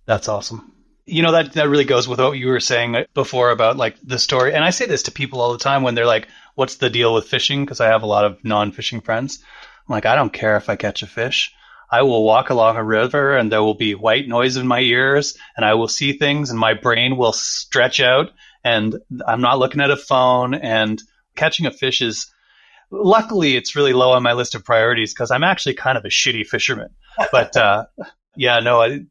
That's awesome. That really goes with what you were saying before about like the story. And I say this to people all the time when they're like, what's the deal with fishing? Because I have a lot of non-fishing friends. I'm like, I don't care if I catch a fish. I will walk along a river and there will be white noise in my ears and I will see things and my brain will stretch out and I'm not looking at a phone. And catching a fish is, luckily, it's really low on my list of priorities because I'm actually kind of a shitty fisherman. But the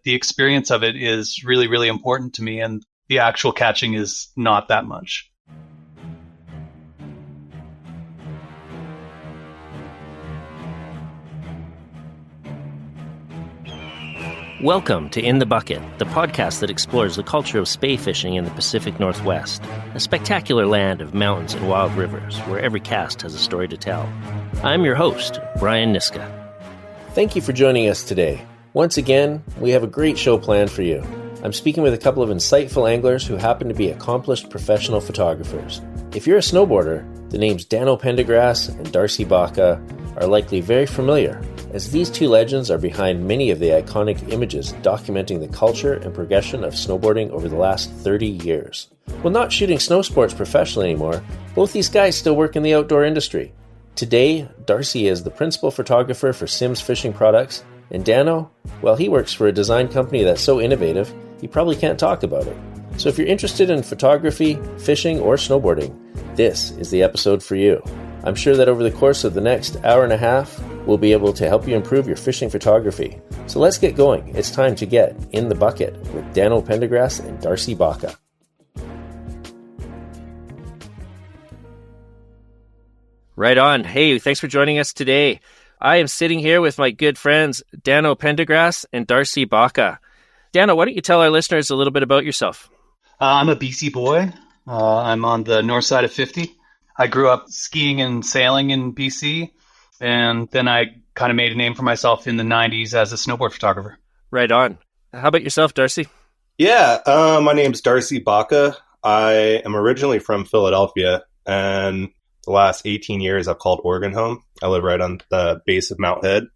experience of it is really, really important to me. And the actual catching is not that much. Welcome to In the Bucket, the podcast that explores the culture of spey fishing in the Pacific Northwest, a spectacular land of mountains and wild rivers where every cast has a story to tell. I'm your host, Brian Niska. Thank you for joining us today. Once again, we have a great show planned for you. I'm speaking with a couple of insightful anglers who happen to be accomplished professional photographers. If you're a snowboarder, the names Dano Pendygrasse and Darcy Bacha are likely very familiar, as these two legends are behind many of the iconic images documenting the culture and progression of snowboarding over the last 30 years. While not shooting snow sports professionally anymore, both these guys still work in the outdoor industry. Today, Darcy is the principal photographer for Simms Fishing Products, and Dano, well, he works for a design company that's so innovative, he probably can't talk about it. So if you're interested in photography, fishing, or snowboarding, this is the episode for you. I'm sure that over the course of the next hour and a half, we'll be able to help you improve your fishing photography. So let's get going. It's time to get in the bucket with Dano Pendygrasse and Darcy Bacha. Right on. Hey, thanks for joining us today. I am sitting here with my good friends, Dano Pendygrasse and Darcy Bacha. Dano, why don't you tell our listeners a little bit about yourself? I'm a BC boy. I'm on the north side of 50. I grew up skiing and sailing in BC, and then I kind of made a name for myself in the 90s as a snowboard photographer. Right on. How about yourself, Darcy? Yeah, my name's Darcy Bacha. I am originally from Philadelphia, and the last 18 years I've called Oregon home. I live right on the base of Mount Hood.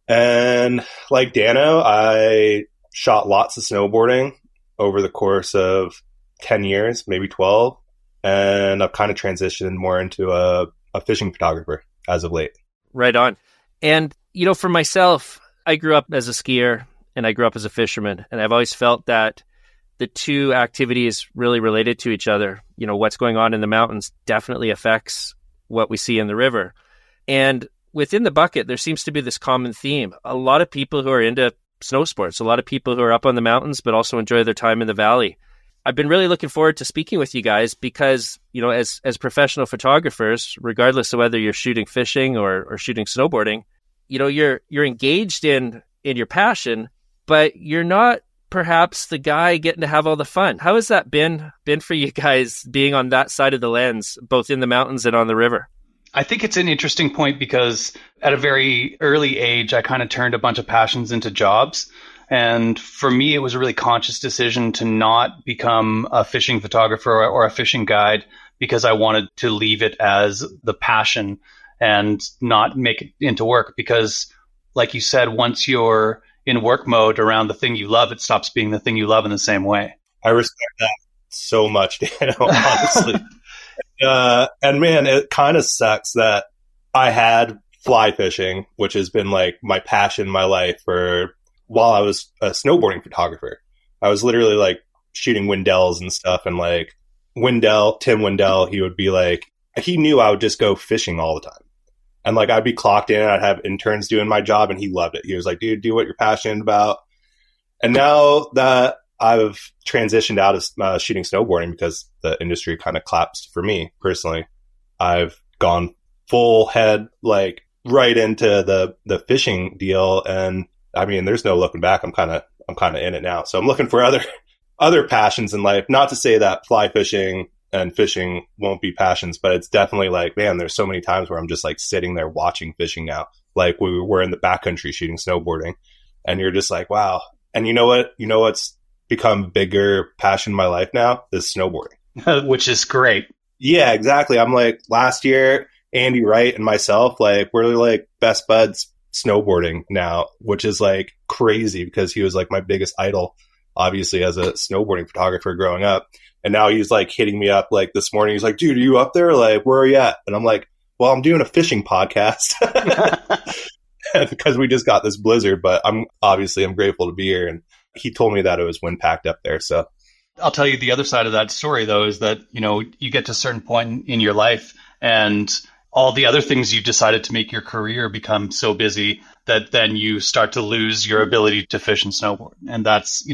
And like Dano, I shot lots of snowboarding over the course of 10 years, maybe 12. And I've kind of transitioned more into a fishing photographer as of late. Right on. And, for myself, I grew up as a skier and I grew up as a fisherman. And I've always felt that the two activities really related to each other. What's going on in the mountains definitely affects what we see in the river. And within the bucket, there seems to be this common theme. A lot of people who are into snow sports, a lot of people who are up on the mountains, but also enjoy their time in the valley. I've been really looking forward to speaking with you guys because, as professional photographers, regardless of whether you're shooting fishing or shooting snowboarding, you're engaged in your passion, but you're not perhaps the guy getting to have all the fun. How has that been for you guys being on that side of the lens, both in the mountains and on the river? I think it's an interesting point because at a very early age, I kind of turned a bunch of passions into jobs. And for me, it was a really conscious decision to not become a fishing photographer or a fishing guide because I wanted to leave it as the passion and not make it into work. Because like you said, once you're in work mode around the thing you love, it stops being the thing you love in the same way. I respect that so much, Dano, honestly. And man, it kind of sucks that I had fly fishing, which has been like my passion in my life while I was a snowboarding photographer. I was literally like shooting Windells and stuff. And like Tim Wendell, he would be like, he knew I would just go fishing all the time. And like, I'd be clocked in and I'd have interns doing my job and he loved it. He was like, dude, do what you're passionate about. And now that I've transitioned out of shooting snowboarding because the industry kind of collapsed for me personally, I've gone full head, like right into the fishing deal. And I mean, there's no looking back. I'm kind of in it now. So I'm looking for other passions in life. Not to say that fly fishing and fishing won't be passions, but it's definitely like, man, there's so many times where I'm just like sitting there watching fishing now. Like we were in the backcountry shooting snowboarding and you're just like, wow. And you know what's become bigger passion in my life now is snowboarding. Which is great. Yeah, exactly. I'm like last year, Andy Wright and myself, like we're like best buds snowboarding now, which is like crazy because he was like my biggest idol obviously as a snowboarding photographer growing up. And now he's like hitting me up like this morning. He's like, dude, are you up there? Like, where are you at? And I'm like, well, I'm doing a fishing podcast because we just got this blizzard, but I'm grateful to be here. And he told me that it was wind packed up there. So I'll tell you the other side of that story, though, is that, you get to a certain point in your life and all the other things you decided to make your career become so busy that then you start to lose your ability to fish and snowboard. And that's,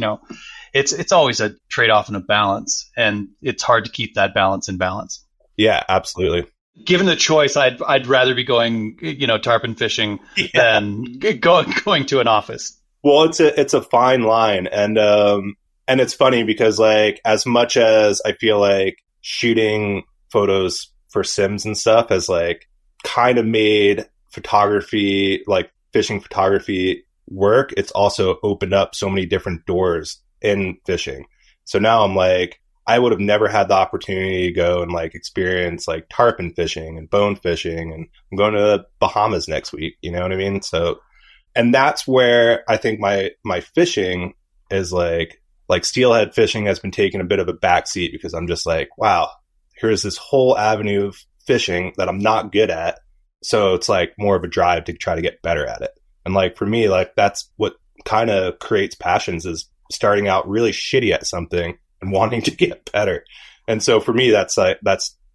it's always a trade-off and a balance. And it's hard to keep that balance in balance. Yeah, absolutely. Given the choice, I'd rather be going, tarpon fishing than going to an office. Well, it's a fine line. And it's funny because like, as much as I feel like shooting photos for Sims and stuff has like kind of made photography, like fishing photography work, it's also opened up so many different doors in fishing. So now I'm like, I would have never had the opportunity to go and like experience like tarpon fishing and bone fishing. And I'm going to the Bahamas next week. You know what I mean? So, and that's where I think my fishing is like steelhead fishing has been taking a bit of a backseat because I'm just like, wow, here's this whole avenue of fishing that I'm not good at. So it's like more of a drive to try to get better at it. And like for me, like that's what kind of creates passions, is starting out really shitty at something and wanting to get better. And so for me, that's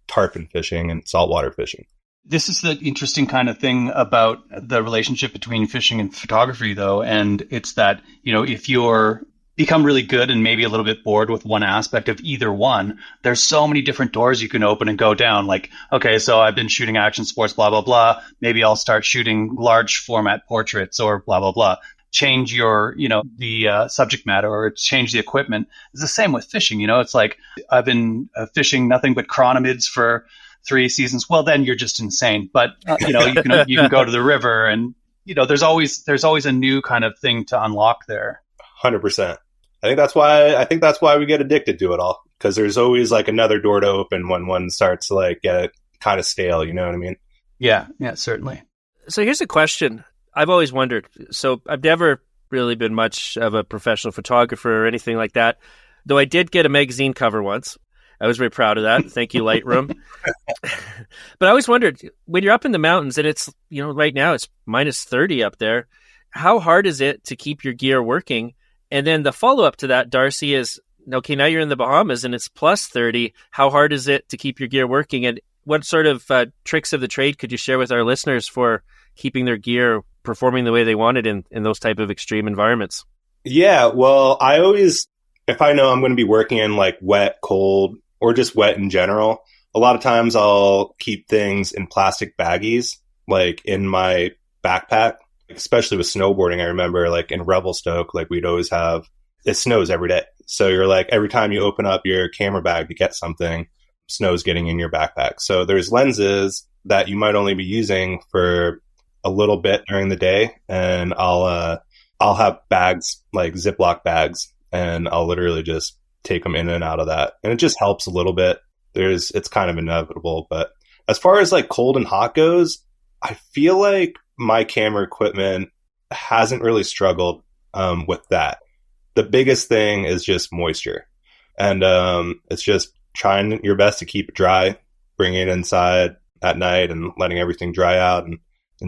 tarpon fishing and saltwater fishing. This is the interesting kind of thing about the relationship between fishing and photography, though. And it's that, if you're become really good and maybe a little bit bored with one aspect of either one, there's so many different doors you can open and go down. Like, okay, so I've been shooting action sports, blah, blah, blah. Maybe I'll start shooting large format portraits or blah, blah, blah. Change your, the subject matter or change the equipment. It's the same with fishing. It's like I've been fishing nothing but chironomids for 3 seasons. Well, then you're just insane. But, you can go to the river and, there's always a new kind of thing to unlock there. 100%. I think that's why we get addicted to it all, because there's always like another door to open when one starts to like get kind of stale. You know what I mean? Yeah, certainly. So here's a question I've always wondered. So I've never really been much of a professional photographer or anything like that, though I did get a magazine cover once. I was very proud of that. Thank you, Lightroom. But I always wondered, when you're up in the mountains and it's, right now it's minus 30 up there, how hard is it to keep your gear working? And then the follow-up to that, Darcy, is, okay, now you're in the Bahamas and it's plus 30. How hard is it to keep your gear working? And what sort of tricks of the trade could you share with our listeners for keeping their gear performing the way they want it in those type of extreme environments? Yeah, well, I always, if I know I'm going to be working in like wet, cold, or just wet in general, a lot of times I'll keep things in plastic baggies, like in my backpack. Especially with snowboarding, I remember like in Revelstoke, like we'd always have, it snows every day. So you're like, every time you open up your camera bag to get something, snow's getting in your backpack. So there's lenses that you might only be using for a little bit during the day. And I'll have bags, like Ziploc bags, and I'll literally just take them in and out of that. And it just helps a little bit. It's kind of inevitable. But as far as like cold and hot goes, I feel like my camera equipment hasn't really struggled with that. The biggest thing is just moisture. And it's just trying your best to keep it dry, bringing it inside at night and letting everything dry out and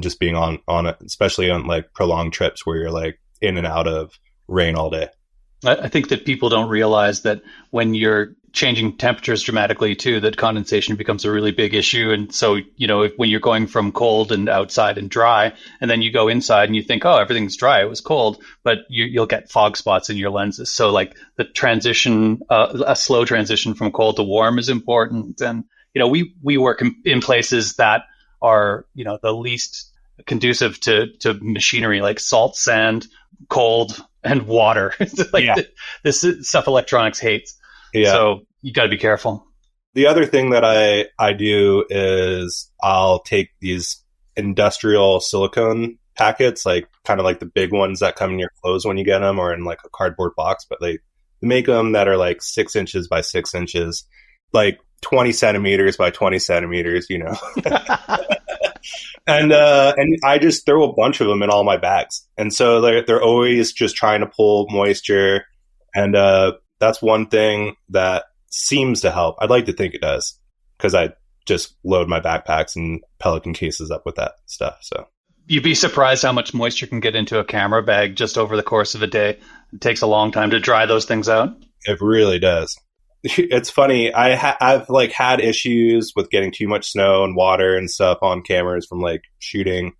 just being on it, especially on like prolonged trips where you're like in and out of rain all day. I think that people don't realize that when you're changing temperatures dramatically too, that condensation becomes a really big issue. And so, when you're going from cold and outside and dry, and then you go inside and you think, oh, everything's dry, it was cold, but you'll get fog spots in your lenses. So like the transition, a slow transition from cold to warm is important. And, we work in places that are, the least conducive to machinery, like salt, sand, cold, and water. This stuff electronics hates. Yeah. So you got to be careful. The other thing that I do is I'll take these industrial silicone packets, like kind of like the big ones that come in your clothes when you get them, or in like a cardboard box, but they make them that are like 6 inches by 6 inches, like 20 centimeters by 20 centimeters, And I just throw a bunch of them in all my bags. And so they're always just trying to pull moisture And that's one thing that seems to help. I'd like to think it does, because I just load my backpacks and Pelican cases up with that stuff. So you'd be surprised how much moisture can get into a camera bag just over the course of a day. It takes a long time to dry those things out. it really does. It's funny. I've like had issues with getting too much snow and water and stuff on cameras from like shooting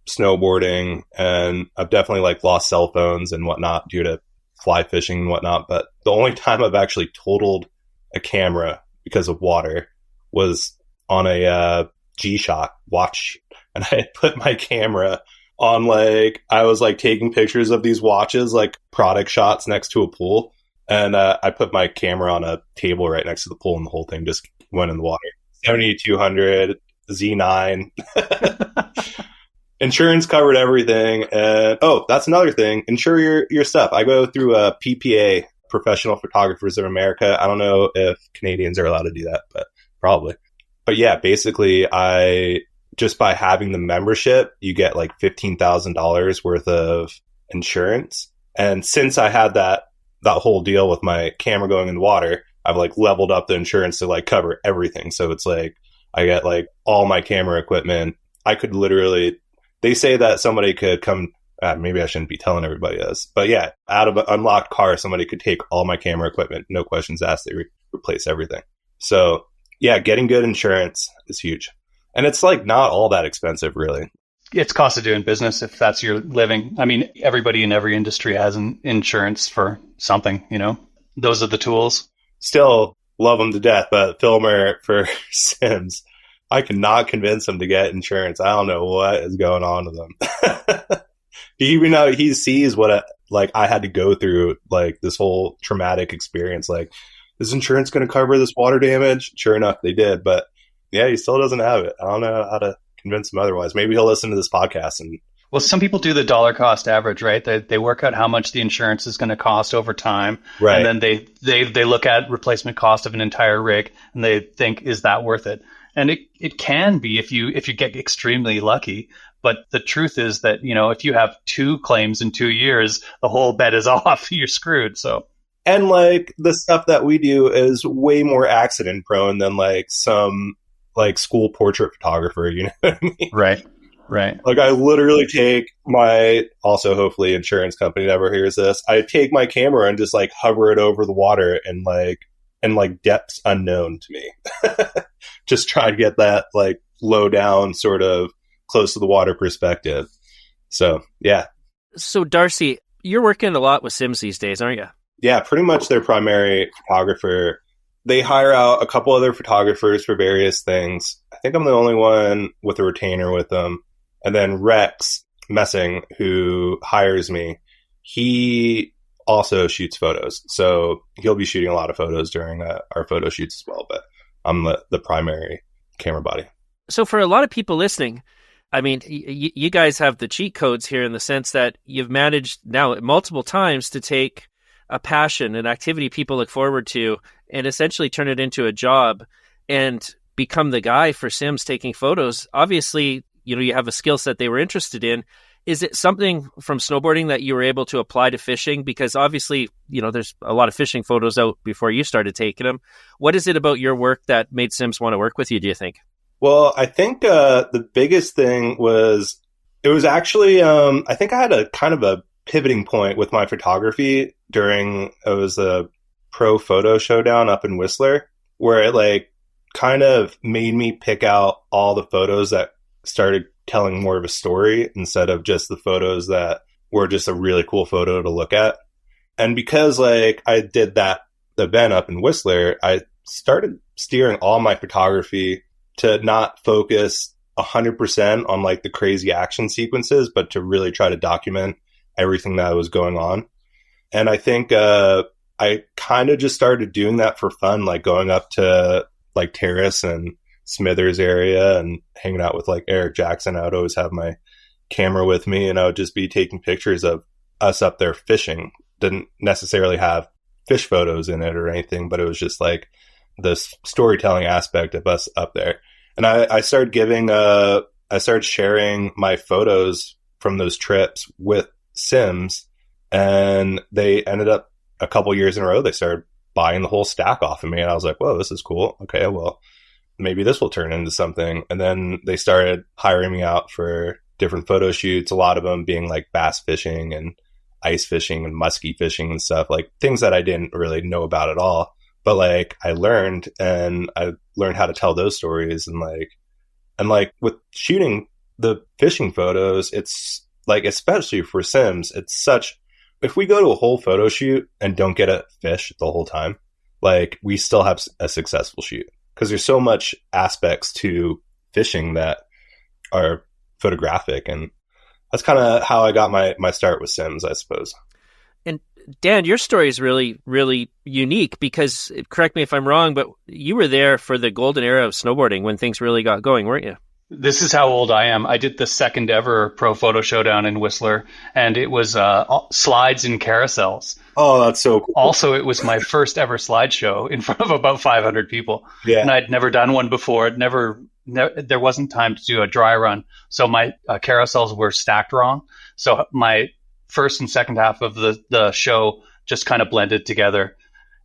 snowboarding, and I've definitely like lost cell phones and whatnot due to fly fishing and whatnot. But the only time I've actually totaled a camera because of water was on a G-Shock watch, and I had put my camera on, like, I was like taking pictures of these watches, like product shots next to a pool, and I put my camera on a table right next to the pool, and the whole thing just went in the water. 7200 Z9. Insurance covered everything. And that's another thing. Insure your stuff. I go through a PPA, Professional Photographers of America. I don't know if Canadians are allowed to do that, but probably. But yeah, basically just by having the membership, you get like $15,000 worth of insurance. And since I had that whole deal with my camera going in the water, I've like leveled up the insurance to like cover everything. So it's like, I get like all my camera equipment. I could literally, they say that somebody could come, maybe I shouldn't be telling everybody this, but yeah, out of an unlocked car, somebody could take all my camera equipment, no questions asked. They replace everything. So yeah, getting good insurance is huge. And it's like not all that expensive, really. It's cost of doing business if that's your living. I mean, everybody in every industry has an insurance for something, you know? Those are the tools. Still love them to death, but filmer for Sims, I cannot convince him to get insurance. I don't know what is going on with him. Even though he sees what I had to go through, like this whole traumatic experience, like, is insurance going to cover this water damage? Sure enough, they did. But yeah, he still doesn't have it. I don't know how to convince him otherwise. Maybe he'll listen to this podcast. Well, some people do the dollar cost average, right? They work out how much the insurance is going to cost over time. Right. And then they look at replacement cost of an entire rig and they think, is that worth it? And it can be if you get extremely lucky. But the truth is that, you know, if you have 2 claims in 2 years, the whole bet is off. You're screwed. So. And like the stuff that we do is way more accident prone than like some like school portrait photographer, you know what I mean? Right. Like I literally take my, also hopefully insurance company never hears this, I take my camera and just like hover it over the water and like depths unknown to me. Just try to get that like low down sort of close to the water perspective. So yeah. So Darcy, you're working a lot with Sims these days, aren't you? Yeah, pretty much their primary photographer. They hire out a couple other photographers for various things. I think I'm the only one with a retainer with them. And then Rex Messing, who hires me, he also shoots photos. So he'll be shooting a lot of photos during our photo shoots as well. But I'm the primary camera body. So for a lot of people listening, I mean, you guys have the cheat codes here in the sense that you've managed now multiple times to take a passion, an activity people look forward to, and essentially turn it into a job and become the guy for Sims taking photos. Obviously, you know, you have a skill set they were interested in. Is it something from snowboarding that you were able to apply to fishing? Because obviously, you know, there's a lot of fishing photos out before you started taking them. What is it about your work that made Sims want to work with you, do you think? Well, I think the biggest thing was, it was actually, I think I had a kind of a pivoting point with my photography it was a pro photo showdown up in Whistler, where it like kind of made me pick out all the photos that started telling more of a story instead of just the photos that were just a really cool photo to look at. And because like I did that event up in Whistler, I started steering all my photography to not focus 100% on like the crazy action sequences, but to really try to document everything that was going on. And I think I kind of just started doing that for fun, like going up to like Terrace and Smithers area and hanging out with like Eric Jackson. I would always have my camera with me and I would just be taking pictures of us up there fishing. Didn't necessarily have fish photos in it or anything, but it was just like the storytelling aspect of us up there. And I started sharing my photos from those trips with Sims, and they ended up a couple years in a row, they started buying the whole stack off of me. And I was like, whoa, this is cool. Okay, well, maybe this will turn into something. And then they started hiring me out for different photo shoots, a lot of them being like bass fishing and ice fishing and musky fishing and stuff, like things that I didn't really know about at all. But like I learned how to tell those stories. And like with shooting the fishing photos, it's like, especially for Sims, it's such, if we go to a whole photo shoot and don't get a fish the whole time, like we still have a successful shoot, because there's so much aspects to fishing that are photographic. And that's kind of how I got my start with Sims, I suppose. And Dan, your story is really, really unique because, correct me if I'm wrong, but you were there for the golden era of snowboarding when things really got going, weren't you? This is how old I am. I did the second ever Pro Photo Showdown in Whistler, and it was slides and carousels. Oh, that's so cool. Also, it was my first ever slideshow in front of about 500 people. Yeah. And I'd never done one before. There wasn't time to do a dry run. So my carousels were stacked wrong. So my first and second half of the show just kind of blended together.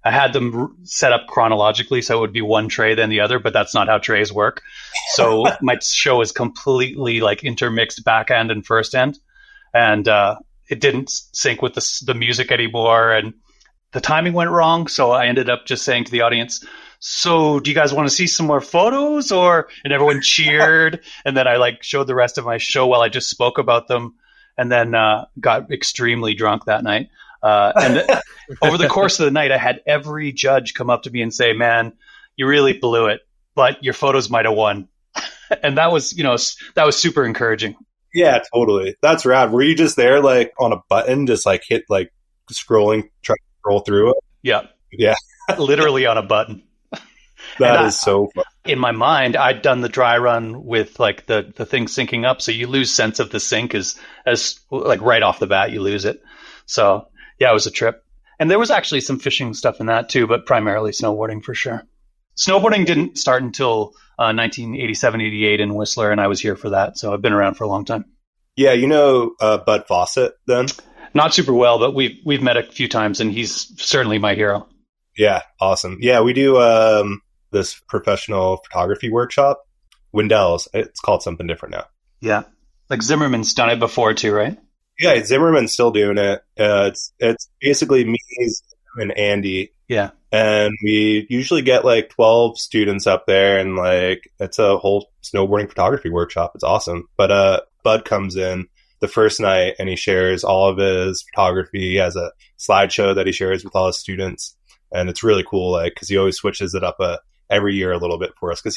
I had them set up chronologically, so it would be one tray then the other, but that's not how trays work. So my show is completely like intermixed back end and first end, and it didn't sync with the music anymore, and the timing went wrong. So I ended up just saying to the audience, "So, do you guys want to see some more photos?" And everyone cheered, and then I like showed the rest of my show while I just spoke about them, and then got extremely drunk that night. And over the course of the night, I had every judge come up to me and say, "Man, you really blew it, but your photos might have won." And that was super encouraging. Yeah, totally. That's rad. Were you just there like on a button, just like hit like scrolling, trying to scroll through it? Yeah. Yeah. Literally on a button. That is so fun. In my mind, I'd done the dry run with like the thing syncing up. So you lose sense of the sync as like right off the bat, you lose it. So yeah, it was a trip. And there was actually some fishing stuff in that too, but primarily snowboarding for sure. Snowboarding didn't start until 1987, 88 in Whistler, and I was here for that. So I've been around for a long time. Yeah, you know Bud Fawcett then? Not super well, but we've met a few times, and he's certainly my hero. Yeah, awesome. Yeah, we do this professional photography workshop. Wendell's. It's called something different now. Yeah. Like Zimmerman's done it before too, right? Yeah, Zimmerman's still doing it. It's basically me and Andy. Yeah. And we usually get like 12 students up there, and like it's a whole snowboarding photography workshop. It's awesome. But Bud comes in the first night and he shares all of his photography. He has a slideshow that he shares with all his students. And it's really cool, like, because he always switches it up every year a little bit for us. Because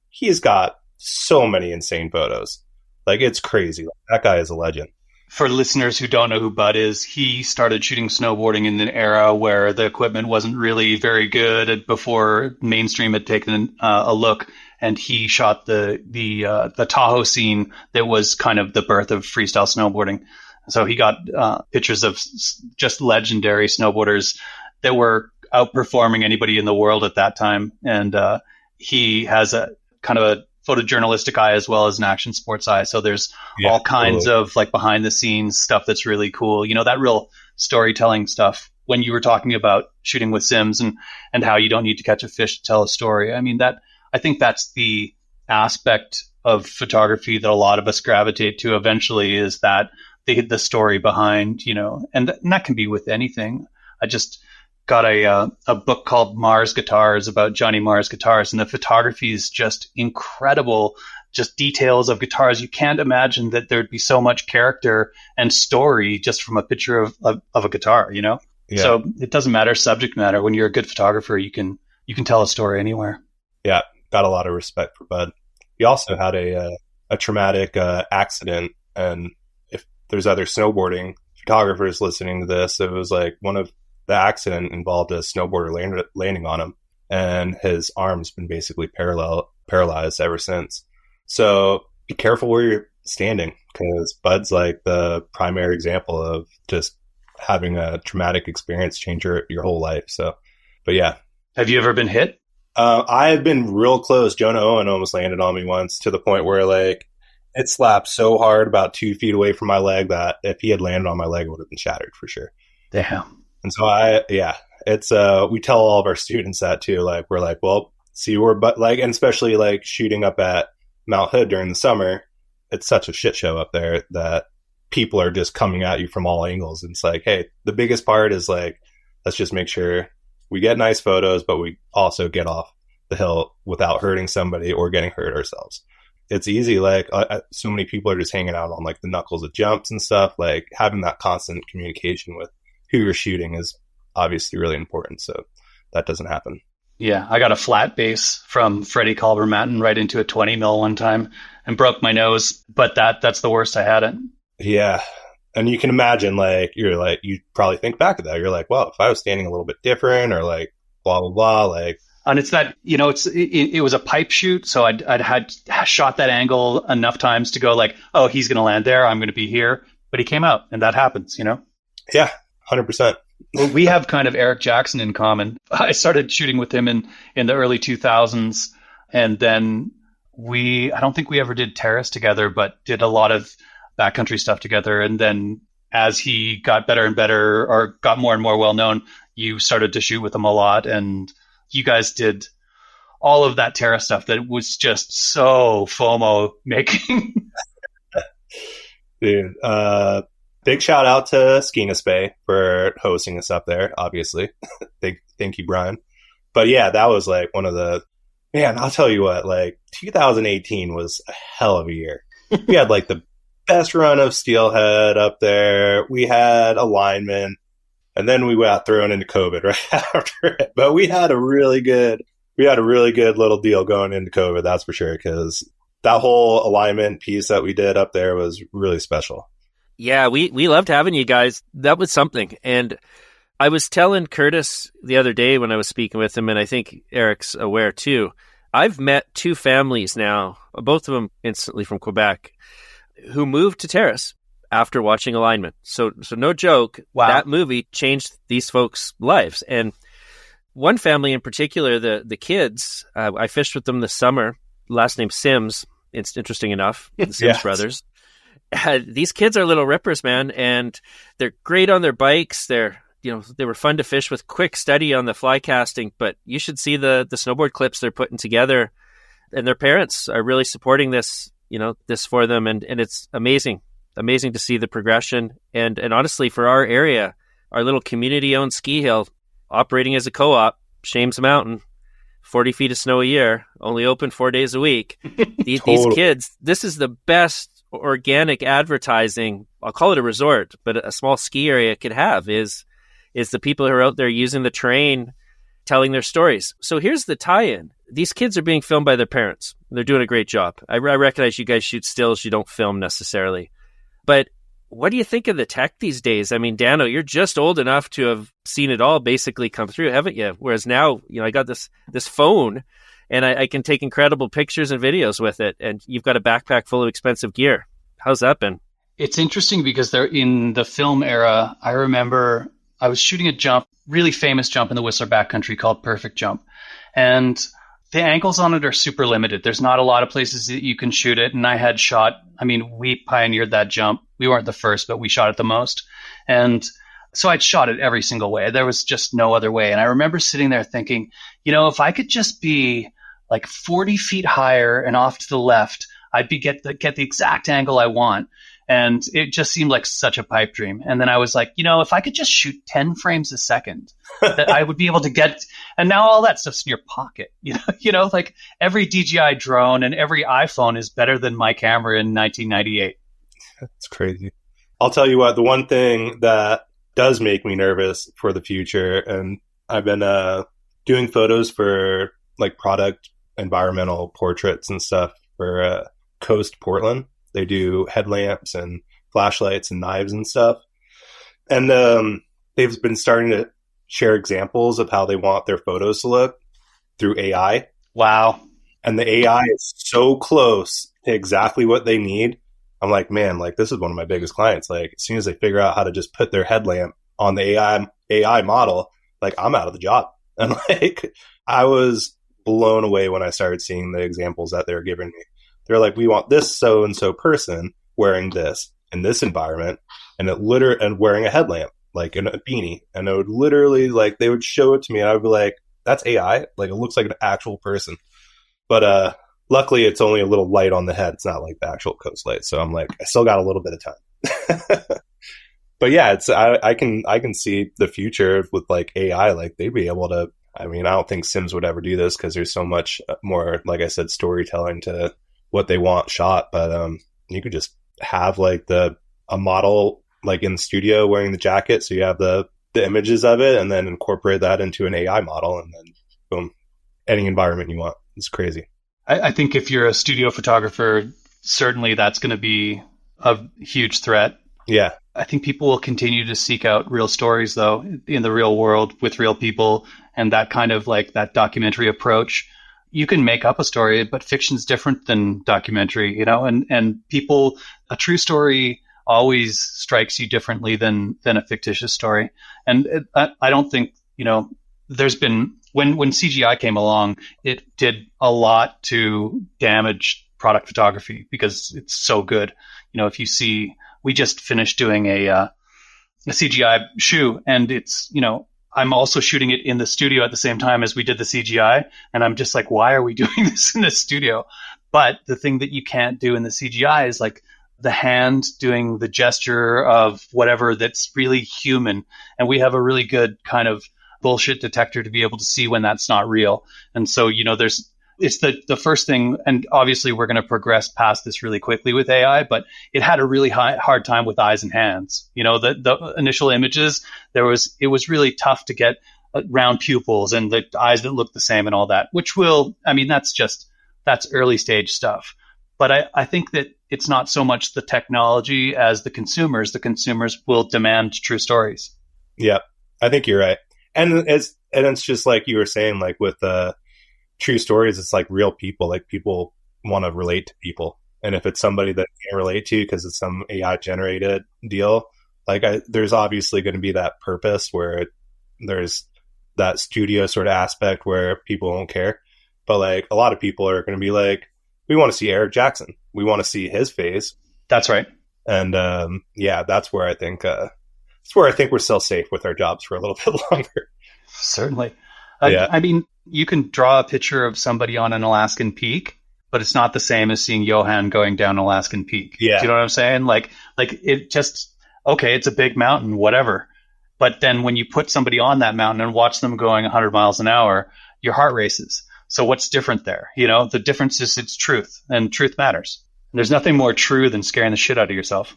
he's got so many insane photos. Like, it's crazy. That guy is a legend. For listeners who don't know who Bud is, he started shooting snowboarding in an era where the equipment wasn't really very good before mainstream had taken a look. And he shot the Tahoe scene that was kind of the birth of freestyle snowboarding. So he got pictures of just legendary snowboarders that were outperforming anybody in the world at that time. And he has a kind of a photojournalistic eye as well as an action sports eye. So there's all kinds of like behind the scenes stuff that's really cool. You know, that real storytelling stuff when you were talking about shooting with Sims and how you don't need to catch a fish to tell a story. I mean, I think that's the aspect of photography that a lot of us gravitate to eventually, is that the story behind, you know, and that can be with anything. I just got a book called Mars Guitars about Johnny Marr's guitars, and the photography is just incredible. Just details of guitars. You can't imagine that there'd be so much character and story just from a picture of a guitar, you know? Yeah. So it doesn't matter subject matter. When you're a good photographer, you can tell a story anywhere. Yeah, got a lot of respect for Bud. He also had a traumatic accident, and if there's other snowboarding photographers listening to this, it was like the accident involved a snowboarder landing on him, and his arm's been basically paralyzed ever since. So be careful where you're standing, because Bud's like the primary example of just having a traumatic experience change your whole life. So, but yeah. Have you ever been hit? I've been real close. Jonah Owen almost landed on me once, to the point where like it slapped so hard about 2 feet away from my leg that if he had landed on my leg, it would have been shattered for sure. Damn. And so it's, we tell all of our students that too. Like, we're like, well, see, and especially like shooting up at Mount Hood during the summer, it's such a shit show up there that people are just coming at you from all angles. And it's like, hey, the biggest part is like, let's just make sure we get nice photos, but we also get off the hill without hurting somebody or getting hurt ourselves. It's easy. Like, so many people are just hanging out on like the knuckles of jumps and stuff. Like, having that constant communication with who you're shooting is obviously really important. So that doesn't happen. Yeah, I got a flat base from Freddie Culbermatten right into a 20 mil one time and broke my nose, but that's the worst I had it. Yeah. And you can imagine, like, you probably think back to that. You're like, well, if I was standing a little bit different or like blah, blah, blah, like. And it's that, it was a pipe shoot. So I'd had shot that angle enough times to go like, oh, he's going to land there. I'm going to be here. But he came out, and that happens, Yeah, 100%. Well, we have kind of Eric Jackson in common. I started shooting with him in the early 2000s. And then I don't think we ever did terrace together, but did a lot of backcountry stuff together. And then as he got better and better, or got more and more well-known, you started to shoot with him a lot. And you guys did all of that terrace stuff that was just so FOMO making. Dude, big shout out to Skeena Bay for hosting us up there, obviously. Thank you, Brian. But yeah, that was like man, I'll tell you what, like 2018 was a hell of a year. We had like the best run of steelhead up there. We had alignment, and then we got thrown into COVID right after it. But we had a really good little deal going into COVID, that's for sure, because that whole alignment piece that we did up there was really special. Yeah, we loved having you guys. That was something. And I was telling Curtis the other day when I was speaking with him, and I think Eric's aware too, I've met two families now, both of them instantly from Quebec, who moved to Terrace after watching Alignment. So no joke, wow. That movie changed these folks' lives. And one family in particular, the kids, I fished with them this summer, last name Sims. It's interesting enough, the Sims brothers. These kids are little rippers, man, and they're great on their bikes. They were fun to fish with, quick study on the fly casting, but you should see the snowboard clips they're putting together, and their parents are really supporting this, this for them. And it's amazing to see the progression. And honestly, for our area, our little community owned ski hill operating as a co-op, Shames Mountain, 40 feet of snow a year, only open 4 days a week. These kids, this is the best organic advertising. I'll call it a resort, but a small ski area could have is the people who are out there using the terrain, telling their stories. So here's the tie-in. These kids are being filmed by their parents. They're doing a great job. I recognize you guys shoot stills. You don't film necessarily. But what do you think of the tech these days? I mean, Dano, you're just old enough to have seen it all basically come through, haven't you? Whereas now, I got this phone, and I can take incredible pictures and videos with it. And you've got a backpack full of expensive gear. How's that been? It's interesting because they're in the film era. I remember I was shooting a jump, really famous jump in the Whistler backcountry called Perfect Jump. And the angles on it are super limited. There's not a lot of places that you can shoot it. And I had we pioneered that jump. We weren't the first, but we shot it the most. And so I'd shot it every single way. There was just no other way. And I remember sitting there thinking, if I could just be like 40 feet higher and off to the left, I'd get the exact angle I want. And it just seemed like such a pipe dream. And then I was like, if I could just shoot 10 frames a second, that I would be able to get. And now all that stuff's in your pocket. Like every DJI drone and every iPhone is better than my camera in 1998. That's crazy. I'll tell you what, the one thing that does make me nervous for the future, and I've been doing photos for like product environmental portraits and stuff for Coast Portland. They do headlamps and flashlights and knives and stuff. And they've been starting to share examples of how they want their photos to look through AI. Wow. And the AI is so close to exactly what they need. I'm like, man, like this is one of my biggest clients. Like as soon as they figure out how to just put their headlamp on the AI model, like I'm out of the job. And like I was blown away when I started seeing the examples that they're giving me. They're like, we want this so-and-so person wearing this in this environment and wearing a headlamp. like in a beanie, and it would literally like they would show it to me, and I would be like, "That's AI. Like it looks like an actual person." But luckily, it's only a little light on the head. It's not like the actual coast light, so I'm like, I still got a little bit of time. But yeah, it's I can see the future with like AI. Like they'd be able to. I mean, I don't think Sims would ever do this because there's so much more, like I said, storytelling to what they want shot. But you could just have like a model like in the studio wearing the jacket, so you have the images of it, and then incorporate that into an AI model, and then boom, any environment you want. It's crazy. I think if you're a studio photographer, certainly that's going to be a huge threat. Yeah. I think people will continue to seek out real stories, though, in the real world with real people, and that kind of like that documentary approach. You can make up a story, but fiction's different than documentary, you know, and people, a true story always strikes you differently than a fictitious story. And I don't think, you know, there's been, when CGI came along, it did a lot to damage product photography because it's so good. You know, if you see, we just finished doing a CGI shoe, and it's, you know, I'm also shooting it in the studio at the same time as we did the CGI. And I'm just like, why are we doing this in the studio? But the thing that you can't do in the CGI is like the hand doing the gesture of whatever that's really human. And we have a really good kind of bullshit detector to be able to see when that's not real. And so, you know, it's the first thing, and obviously we're going to progress past this really quickly with AI, but it had a really hard time with eyes and hands. You know, the initial images, it was really tough to get round pupils and the eyes that look the same and all that, which that's early stage stuff. But I think that it's not so much the technology as the consumers. The consumers will demand true stories. Yeah, I think you're right. And it's just like you were saying, like with true stories, it's like real people. Like people want to relate to people, and if it's somebody that can't relate to because it's some AI generated deal, like there's obviously going to be that purpose where there's that studio sort of aspect where people won't care. But like a lot of people are going to be like, we want to see Eric Jackson, we want to see his face. That's right. And yeah, that's where I think we're still safe with our jobs for a little bit longer. Certainly. Yeah. I mean, you can draw a picture of somebody on an Alaskan peak, but it's not the same as seeing Johan going down an Alaskan peak. Yeah. Do you know what I'm saying? Like it just, okay, it's a big mountain, whatever. But then when you put somebody on that mountain and watch them going 100 miles an hour, your heart races. So what's different there? You know, the difference is it's truth, and truth matters. And there's nothing more true than scaring the shit out of yourself.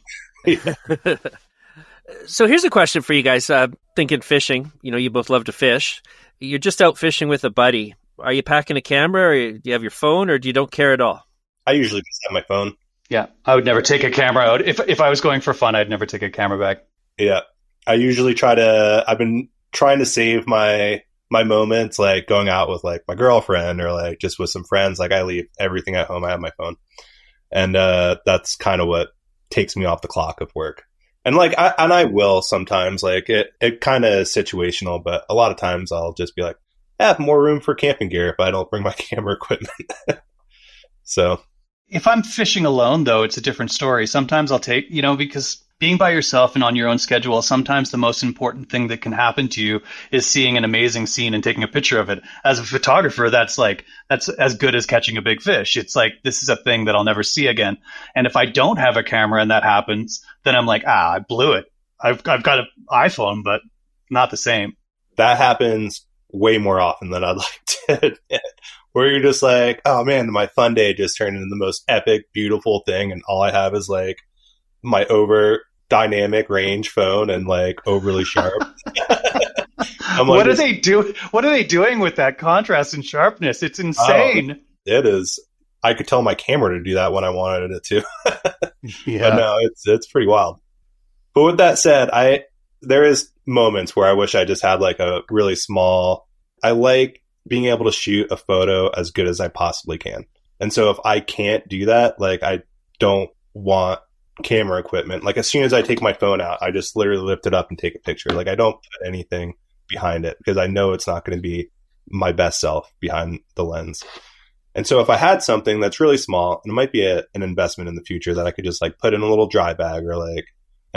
So here's a question for you guys. Thinking fishing, you know, you both love to fish. You're just out fishing with a buddy. Are you packing a camera, or do you have your phone, or do you don't care at all? I usually just have my phone. Yeah, I would never take a camera out. If I was going for fun, I'd never take a camera back. Yeah, I usually I've been trying to save my moments, like going out with like my girlfriend or like just with some friends. Like I leave everything at home. I have my phone, and that's kind of what takes me off the clock of work. And like, I will sometimes, like it kind of is situational, but a lot of times I'll just be like, I have more room for camping gear if I don't bring my camera equipment. So if I'm fishing alone, though, it's a different story. Sometimes I'll take, you know, because being by yourself and on your own schedule, sometimes the most important thing that can happen to you is seeing an amazing scene and taking a picture of it. As a photographer, that's as good as catching a big fish. It's like, this is a thing that I'll never see again. And if I don't have a camera and that happens, then I'm like, I blew it. I've got an iPhone, but not the same. That happens way more often than I'd like to admit, where you're just like, oh man, my fun day just turned into the most epic, beautiful thing. And all I have is like my over dynamic range phone and like overly sharp. What are they doing with that contrast and sharpness? It's insane. It is. I could tell my camera to do that when I wanted it to. Yeah. But no, it's pretty wild. But with that said, there is moments where I wish I just had like a really small, I like being able to shoot a photo as good as I possibly can. And so if I can't do that, like I don't want camera equipment. Like as soon as I take my phone out, I just literally lift it up and take a picture. Like I don't put anything behind it because I know it's not going to be my best self behind the lens. And so if I had something that's really small, and it might be an investment in the future that I could just like put in a little dry bag or like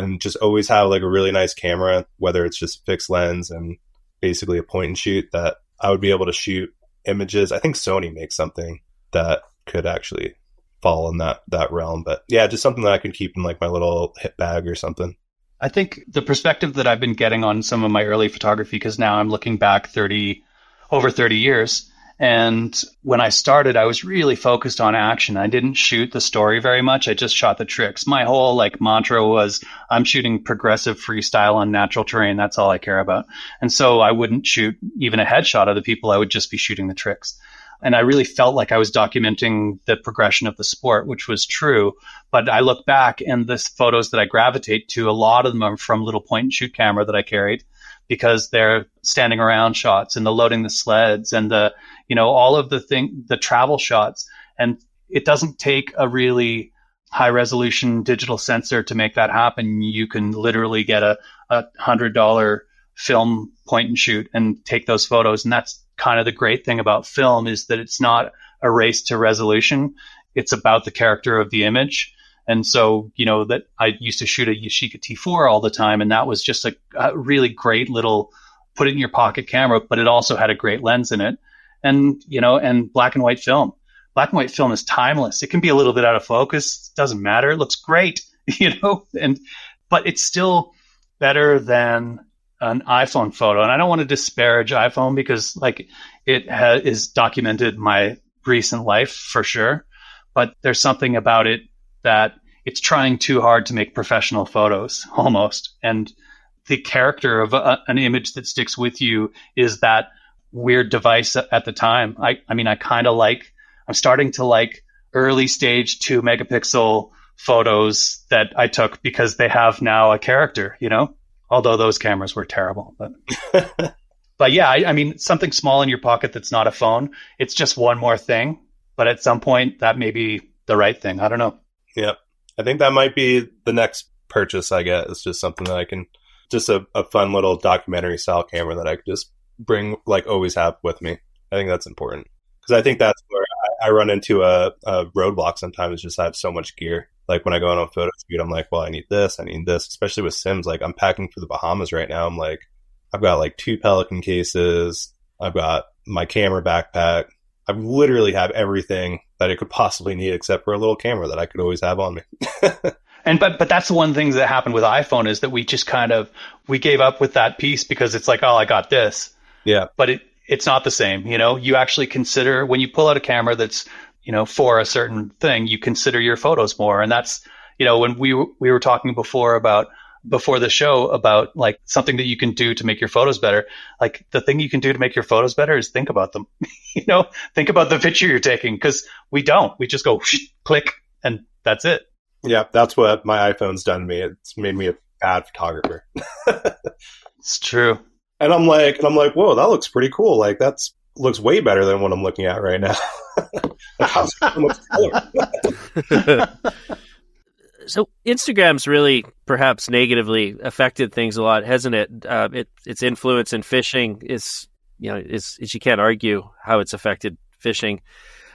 and just always have like a really nice camera, whether it's just fixed lens and basically a point and shoot, that I would be able to shoot images. I think Sony makes something that could actually fall in that realm. But yeah, just something that I could keep in like my little hip bag or something. I think the perspective that I've been getting on some of my early photography, because now I'm looking back over 30 years. And when I started, I was really focused on action. I didn't shoot the story very much. I just shot the tricks. My whole like mantra was, I'm shooting progressive freestyle on natural terrain. That's all I care about. And so I wouldn't shoot even a headshot of the people. I would just be shooting the tricks. And I really felt like I was documenting the progression of the sport, which was true. But I look back, and the photos that I gravitate to, a lot of them are from little point and shoot camera that I carried, because they're standing around shots and the loading the sleds and the, all of the travel shots. And it doesn't take a really high resolution digital sensor to make that happen. You can literally get a $100 film point and shoot and take those photos. And that's kind of the great thing about film, is that it's not a race to resolution. It's about the character of the image. And so, that I used to shoot a Yashica T4 all the time. And that was just a really great little put it in your pocket camera, but it also had a great lens in it. And, and black and white film. Black and white film is timeless. It can be a little bit out of focus. It doesn't matter. It looks great, but it's still better than an iPhone photo. And I don't want to disparage iPhone, because like is documented my recent life for sure. But there's something about it that it's trying too hard to make professional photos almost. And the character of an image that sticks with you is that weird device at the time. I'm starting to like early stage 2 megapixel photos that I took, because they have now a character, although those cameras were terrible. But, but yeah, something small in your pocket that's not a phone, it's just one more thing. But at some point that may be the right thing. I don't know. Yeah. I think that might be the next purchase I get. It's just something that I can, just a fun little documentary style camera that I could just bring, like always have with me. I think that's important, because I think that's where I run into a roadblock sometimes, is just I have so much gear. Like when I go on a photo shoot, I'm like, well, I need this, especially with Sims. Like I'm packing for the Bahamas right now. I'm like, I've got like 2 Pelican cases. I've got my camera backpack. I literally have everything that I could possibly need, except for a little camera that I could always have on me. But that's the one thing that happened with iPhone, is that we just we gave up with that piece, because it's like, oh, I got this. Yeah. But it's not the same. You actually consider, when you pull out a camera that's, for a certain thing, you consider your photos more. And that's, when we were talking before the show about like something that you can do to make your photos better. Like the thing you can do to make your photos better is think about them. Think about the picture you're taking, because we just go click and that's it. Yeah, that's what my iPhone's done to me. It's made me a bad photographer. It's true. And I'm like, whoa, that looks pretty cool. Like looks way better than what I'm looking at right now. How's so much color? So Instagram's really perhaps negatively affected things a lot, hasn't it? Its influence in fishing is you can't argue how it's affected fishing.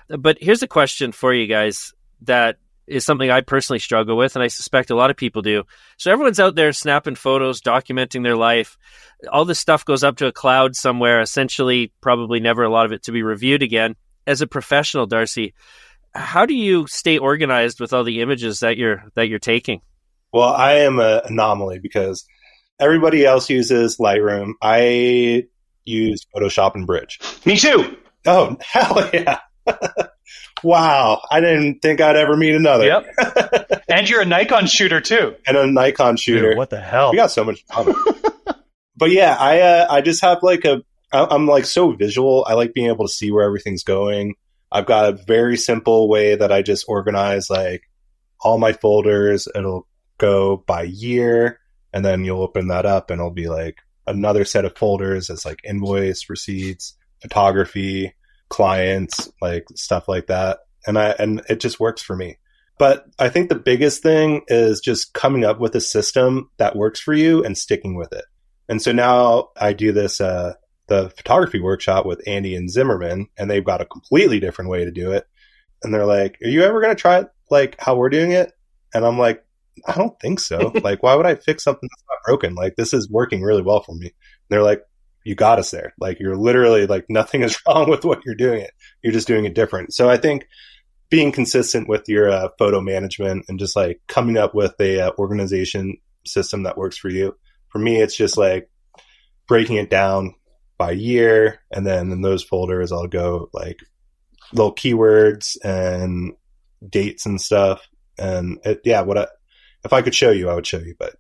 But here's a question for you guys that is something I personally struggle with, and I suspect a lot of people do. So everyone's out there snapping photos, documenting their life. All this stuff goes up to a cloud somewhere, essentially probably never a lot of it to be reviewed again. As a professional, Darcy, how do you stay organized with all the images that you're taking? Well, I am an anomaly, because everybody else uses Lightroom. I use Photoshop and Bridge. Me too. Oh, hell yeah. Wow. I didn't think I'd ever meet another. Yep. And you're a Nikon shooter too. And a Nikon shooter. Dude, what the hell? We got so much fun. But yeah, I just have I'm like so visual. I like being able to see where everything's going. I've got a very simple way that I just organize like all my folders. It'll go by year, and then you'll open that up and it'll be like another set of folders as like invoice, receipts, photography, clients, like stuff like that. And it just works for me. But I think the biggest thing is just coming up with a system that works for you and sticking with it. And so now I do this, the photography workshop with Andy and Zimmerman, and they've got a completely different way to do it. And they're like, are you ever going to try it like how we're doing it? And I'm like, I don't think so. Like, why would I fix something that's not broken? Like, this is working really well for me. And they're like, you got us there. Like, you're literally like, nothing is wrong with what you're doing. You're just doing it different. So I think being consistent with your photo management and just like coming up with a organization system that works for you. For me, it's just like breaking it down by year. And then in those folders, I'll go like little keywords and dates and stuff. And if I could show you, I would show you, but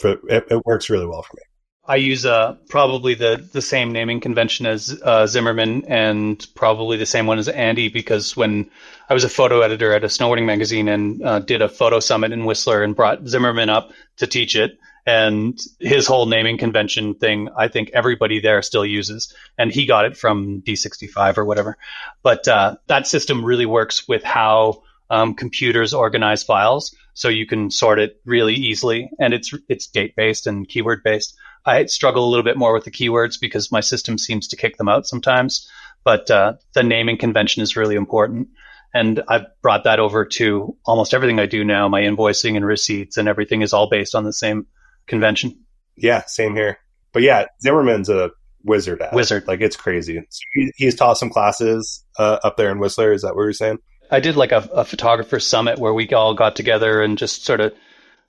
it works really well for me. I use probably the same naming convention as Zimmerman, and probably the same one as Andy, because when I was a photo editor at a snowboarding magazine and did a photo summit in Whistler and brought Zimmerman up to teach it, and his whole naming convention thing, I think everybody there still uses, and he got it from D65 or whatever. But that system really works with how computers organize files, so you can sort it really easily, and it's date based and keyword based. I struggle a little bit more with the keywords because my system seems to kick them out sometimes, but the naming convention is really important. And I've brought that over to almost everything I do now. My invoicing and receipts and everything is all based on the same convention. Yeah, same here. But yeah, Zimmerman's a wizard at it. Wizard. Like, it's crazy. So he's taught some classes up there in Whistler. Is that what you're saying? I did like a photographer summit where we all got together and just sort of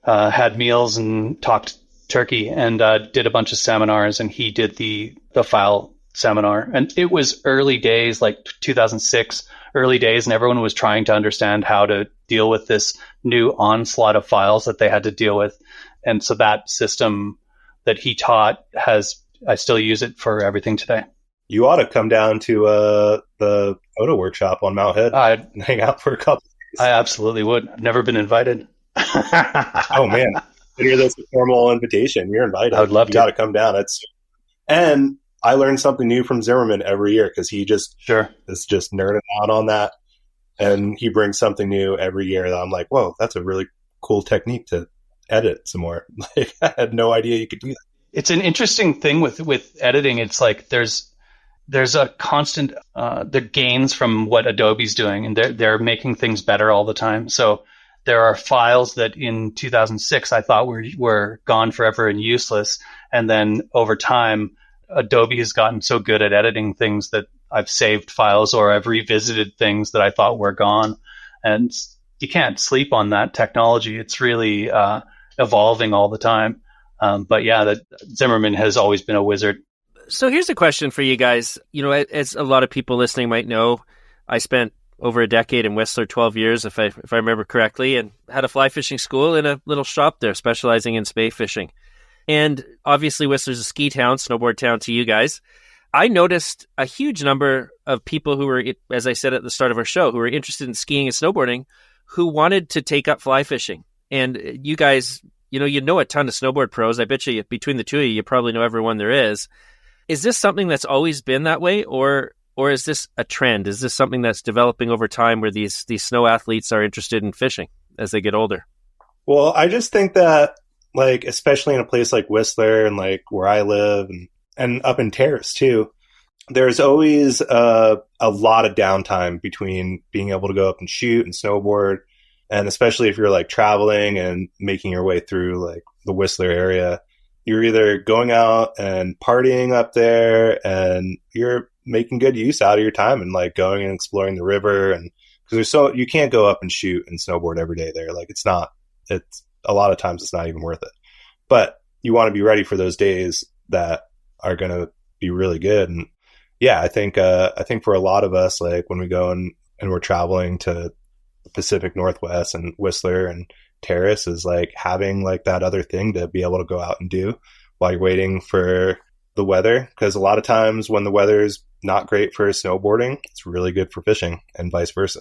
had meals and talked turkey and did a bunch of seminars, and he did the file seminar. And it was early days, like 2006, early days, and everyone was trying to understand how to deal with this new onslaught of files that they had to deal with. And so that system that he taught I still use it for everything today. You ought to come down to the photo workshop on Mount Hood and hang out for a couple of days. I absolutely would. I've never been invited. Oh, man. Consider this a formal invitation. You're invited. I would love to. You got to come down. And I learn something new from Zimmerman every year because he just is just nerding out on that. And he brings something new every year that I'm like, whoa, that's a really cool technique to edit some more. Like, I had no idea you could do that. It's an interesting thing with editing. It's like there's a constant the gains from what Adobe's doing, and they're making things better all the time. So there are files that in 2006 I thought were gone forever and useless, and then over time Adobe has gotten so good at editing things that I've saved files or I've revisited things that I thought were gone. And you can't sleep on that technology. It's really evolving all the time. But yeah, that Zimmerman has always been a wizard. So here's a question for you guys. You know, as a lot of people listening might know, I spent over a decade in Whistler, 12 years, if I remember correctly, and had a fly fishing school in a little shop there specializing in spay fishing. And obviously Whistler's a ski town, snowboard town to you guys. I noticed a huge number of people who were, as I said at the start of our show, who were interested in skiing and snowboarding, who wanted to take up fly fishing. And you guys, you know a ton of snowboard pros. I bet you between the two of you probably know everyone there is. Is this something that's always been that way, or is this a trend? Is this something that's developing over time where these snow athletes are interested in fishing as they get older? Well, I just think that, like, especially in a place like Whistler and like where I live and up in Terrace too, there's always a lot of downtime between being able to go up and shoot and snowboard. And especially if you're like traveling and making your way through like the Whistler area, you're either going out and partying up there and you're making good use out of your time and like going and exploring the river. And because you can't go up and shoot and snowboard every day there. Like, it's a lot of times it's not even worth it, but you want to be ready for those days that are going to be really good. And yeah, I think for a lot of us, like when we go and we're traveling to the Pacific Northwest and Whistler and Terrace, is like having like that other thing to be able to go out and do while you're waiting for the weather. Because a lot of times when the weather's not great for snowboarding, it's really good for fishing and vice versa.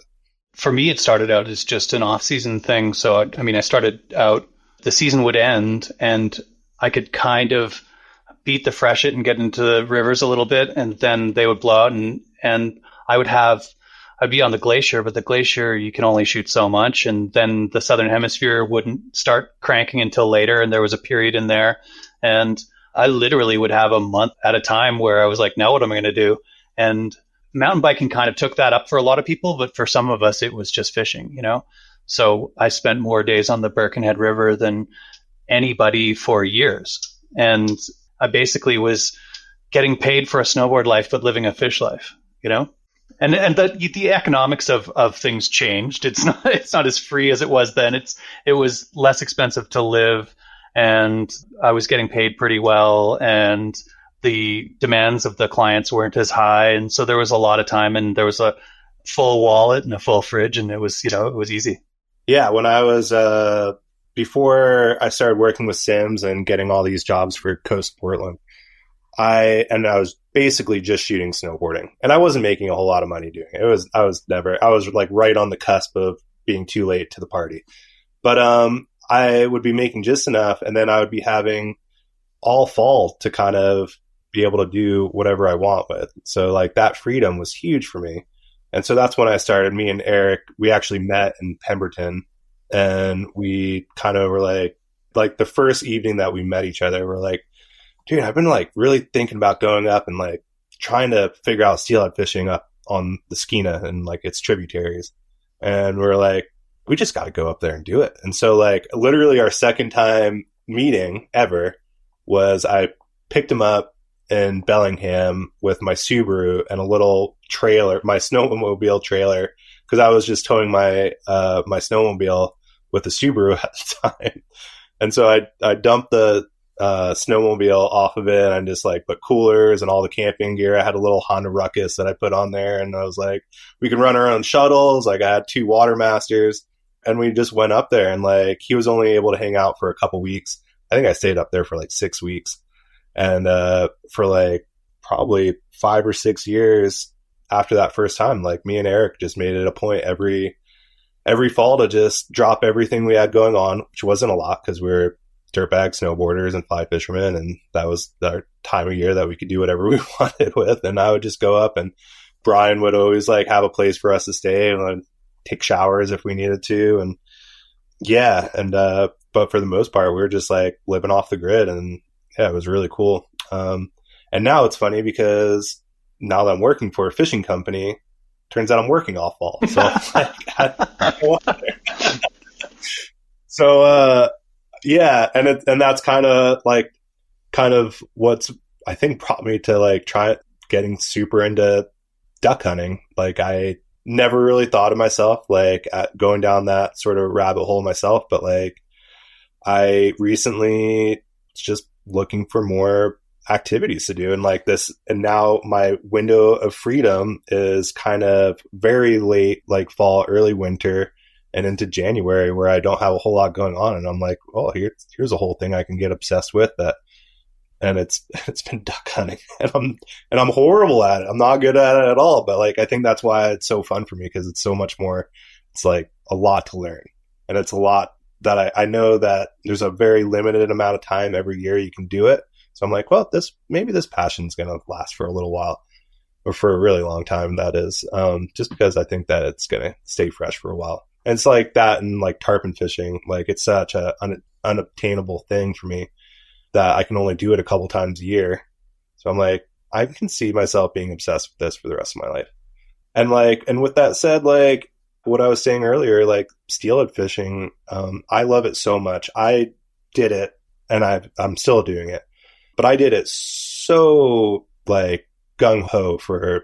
For me, it started out as just an off-season thing. So, I started out, the season would end and I could kind of beat the freshet and get into the rivers a little bit, and then they would blow out and I'd be on the glacier, but the glacier, you can only shoot so much. And then the Southern Hemisphere wouldn't start cranking until later. And there was a period in there. And I literally would have a month at a time where I was like, now what am I going to do? And mountain biking kind of took that up for a lot of people, but for some of us, it was just fishing, So I spent more days on the Birkenhead River than anybody for years. And I basically was getting paid for a snowboard life, but living a fish life, you know? And the economics of things changed. It's not as free as it was then. It was less expensive to live, and I was getting paid pretty well, and the demands of the clients weren't as high. And so there was a lot of time, and there was a full wallet and a full fridge, and it was easy. Yeah. When I was, before I started working with Sims and getting all these jobs for Coast Portland, I was basically just shooting snowboarding, and I wasn't making a whole lot of money doing it. I was like right on the cusp of being too late to the party, but, I would be making just enough, and then I would be having all fall to kind of be able to do whatever I want with. So like that freedom was huge for me. And so that's when I started. Me and Eric, we actually met in Pemberton, and we kind of were like the first evening that we met each other, we're like, dude, I've been like really thinking about going up and like trying to figure out steelhead fishing up on the Skeena and like its tributaries. And we're like, we just got to go up there and do it. And so like literally our second time meeting ever was I picked him up in Bellingham with my Subaru and a little trailer, my snowmobile trailer, because I was just towing my my snowmobile with the Subaru at the time. And so I dumped the snowmobile off of it, and I just like put coolers and all the camping gear. I had a little Honda Ruckus that I put on there, and I was like, we can run our own shuttles. Like I had 2 Watermasters, and we just went up there, and like he was only able to hang out for a couple weeks. I think I stayed up there for like 6 weeks. And for like probably 5 or 6 years after that first time, like me and Eric just made it a point every fall to just drop everything we had going on, which wasn't a lot because we were dirtbag snowboarders and fly fishermen, and that was our time of year that we could do whatever we wanted with. And I would just go up, and Brian would always like have a place for us to stay and like, take showers if we needed to. And yeah, and but for the most part, we were just like living off the grid, and yeah, it was really cool. And now it's funny because now that I'm working for a fishing company, turns out I'm working all fall. So, yeah. And that's kind of what's, I think, brought me to like try getting super into duck hunting. Like I never really thought of myself like at going down that sort of rabbit hole myself, but like I recently just looking for more activities to do, and like this, and now my window of freedom is kind of very late, like fall, early winter, and into January, where I don't have a whole lot going on, and I'm like, oh, here's a whole thing I can get obsessed with. That, and it's been duck hunting, and I'm horrible at it. I'm not good at it at all, but like I think that's why it's so fun for me, because it's so much more. It's like a lot to learn, and it's a lot that I know that there's a very limited amount of time every year you can do it. So I'm like, well, maybe this passion's going to last for a little while, or for a really long time. That is, just because I think that it's going to stay fresh for a while. And it's like that, and like tarpon fishing, like it's such a unobtainable thing for me that I can only do it a couple times a year. So I'm like, I can see myself being obsessed with this for the rest of my life. And like, and with that said, like, what I was saying earlier, like steelhead fishing, I love it so much. I did it, and I'm still doing it, but I did it so like gung ho for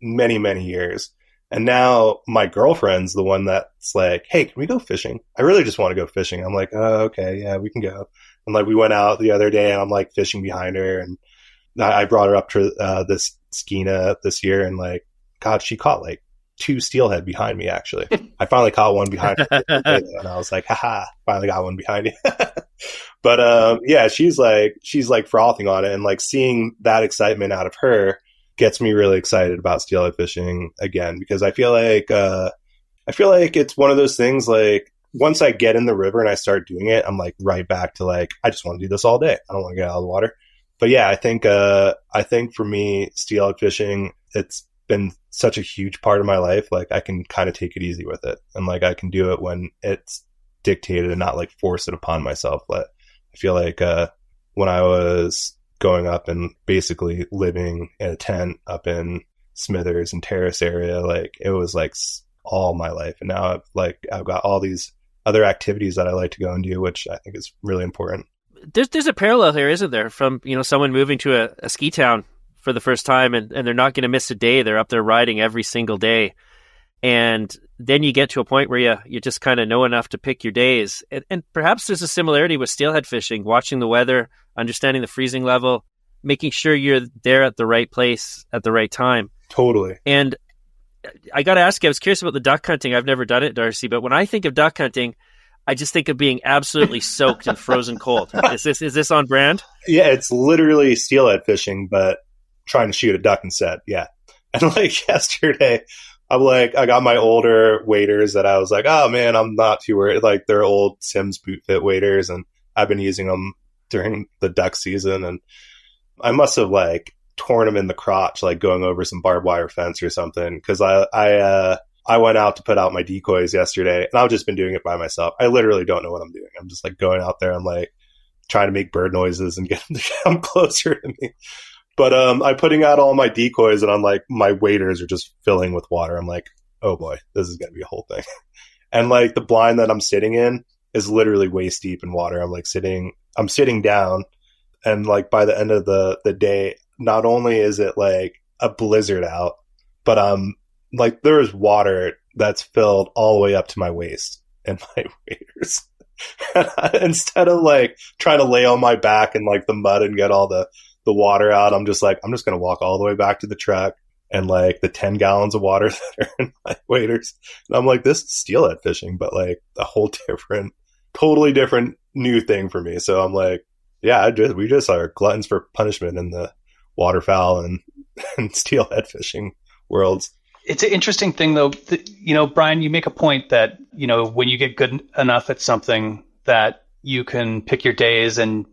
many, many years. And now my girlfriend's the one that's like, hey, can we go fishing? I really just want to go fishing. I'm like, oh, okay, yeah, we can go. And like, we went out the other day, and I'm like fishing behind her, and I brought her up to this Skeena this year, and like, God, she caught like 2 steelhead behind me, actually. I finally caught one behind her, and I was like, haha, finally got one behind you. But yeah, she's like frothing on it, and like seeing that excitement out of her gets me really excited about steelhead fishing again, because I feel like it's one of those things, like once I get in the river and I start doing it, I'm like right back to like, I just want to do this all day. I don't want to get out of the water. But yeah, I think for me, steelhead fishing, it's been such a huge part of my life. Like I can kind of take it easy with it, and like I can do it when it's dictated and not like force it upon myself. But I feel like when I was going up and basically living in a tent up in Smithers and Terrace area, like it was like all my life. And now I've got all these other activities that I like to go and do, which I think is really important. There's a parallel here, isn't there? From, someone moving to a ski town for the first time and they're not going to miss a day. They're up there riding every single day. And then you get to a point where you just kind of know enough to pick your days. And perhaps there's a similarity with steelhead fishing, watching the weather, understanding the freezing level, making sure you're there at the right place at the right time. Totally. And I got to ask you, I was curious about the duck hunting. I've never done it, Darcy, but when I think of duck hunting, I just think of being absolutely soaked and frozen cold. Is this on brand? Yeah, it's literally steelhead fishing, but trying to shoot a duck instead. Yeah. And yesterday, I got my older waders that I was like, oh man, I'm not too worried. They're old Sims boot fit waders, and I've been using them during the duck season. And I must have torn them in the crotch, going over some barbed wire fence or something. Cause I went out to put out my decoys yesterday, and I've just been doing it by myself. I literally don't know what I'm doing. I'm just going out there. I'm trying to make bird noises and get them to come closer to me. But I'm putting out all my decoys, and I'm my waders are just filling with water. I'm oh boy, this is going to be a whole thing. And the blind that I'm sitting in is literally waist deep in water. I'm sitting down, and by the end of the day, not only is it a blizzard out, but there is water that's filled all the way up to my waist in my waders. Instead of trying to lay on my back in the mud and get all the water out, I'm just going to walk all the way back to the truck and the 10 gallons of water that are in my waders. And I'm this is steelhead fishing, but a whole totally different new thing for me. So I'm we just are gluttons for punishment in the waterfowl and steelhead fishing worlds. It's an interesting thing, though. Brian, you make a point that, when you get good enough at something that you can pick your days and,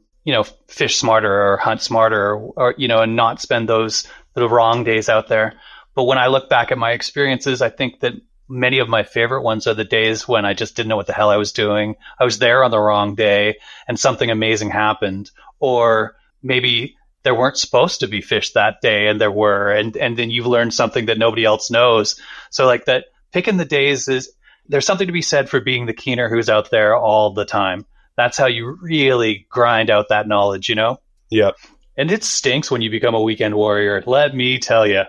fish smarter or hunt smarter or and not spend the wrong days out there. But when I look back at my experiences, I think that many of my favorite ones are the days when I just didn't know what the hell I was doing. I was there on the wrong day and something amazing happened. Or maybe there weren't supposed to be fish that day and there were, and then you've learned something that nobody else knows. So that picking the days there's something to be said for being the keener who's out there all the time. That's how you really grind out that knowledge, Yep. And it stinks when you become a weekend warrior. Let me tell you.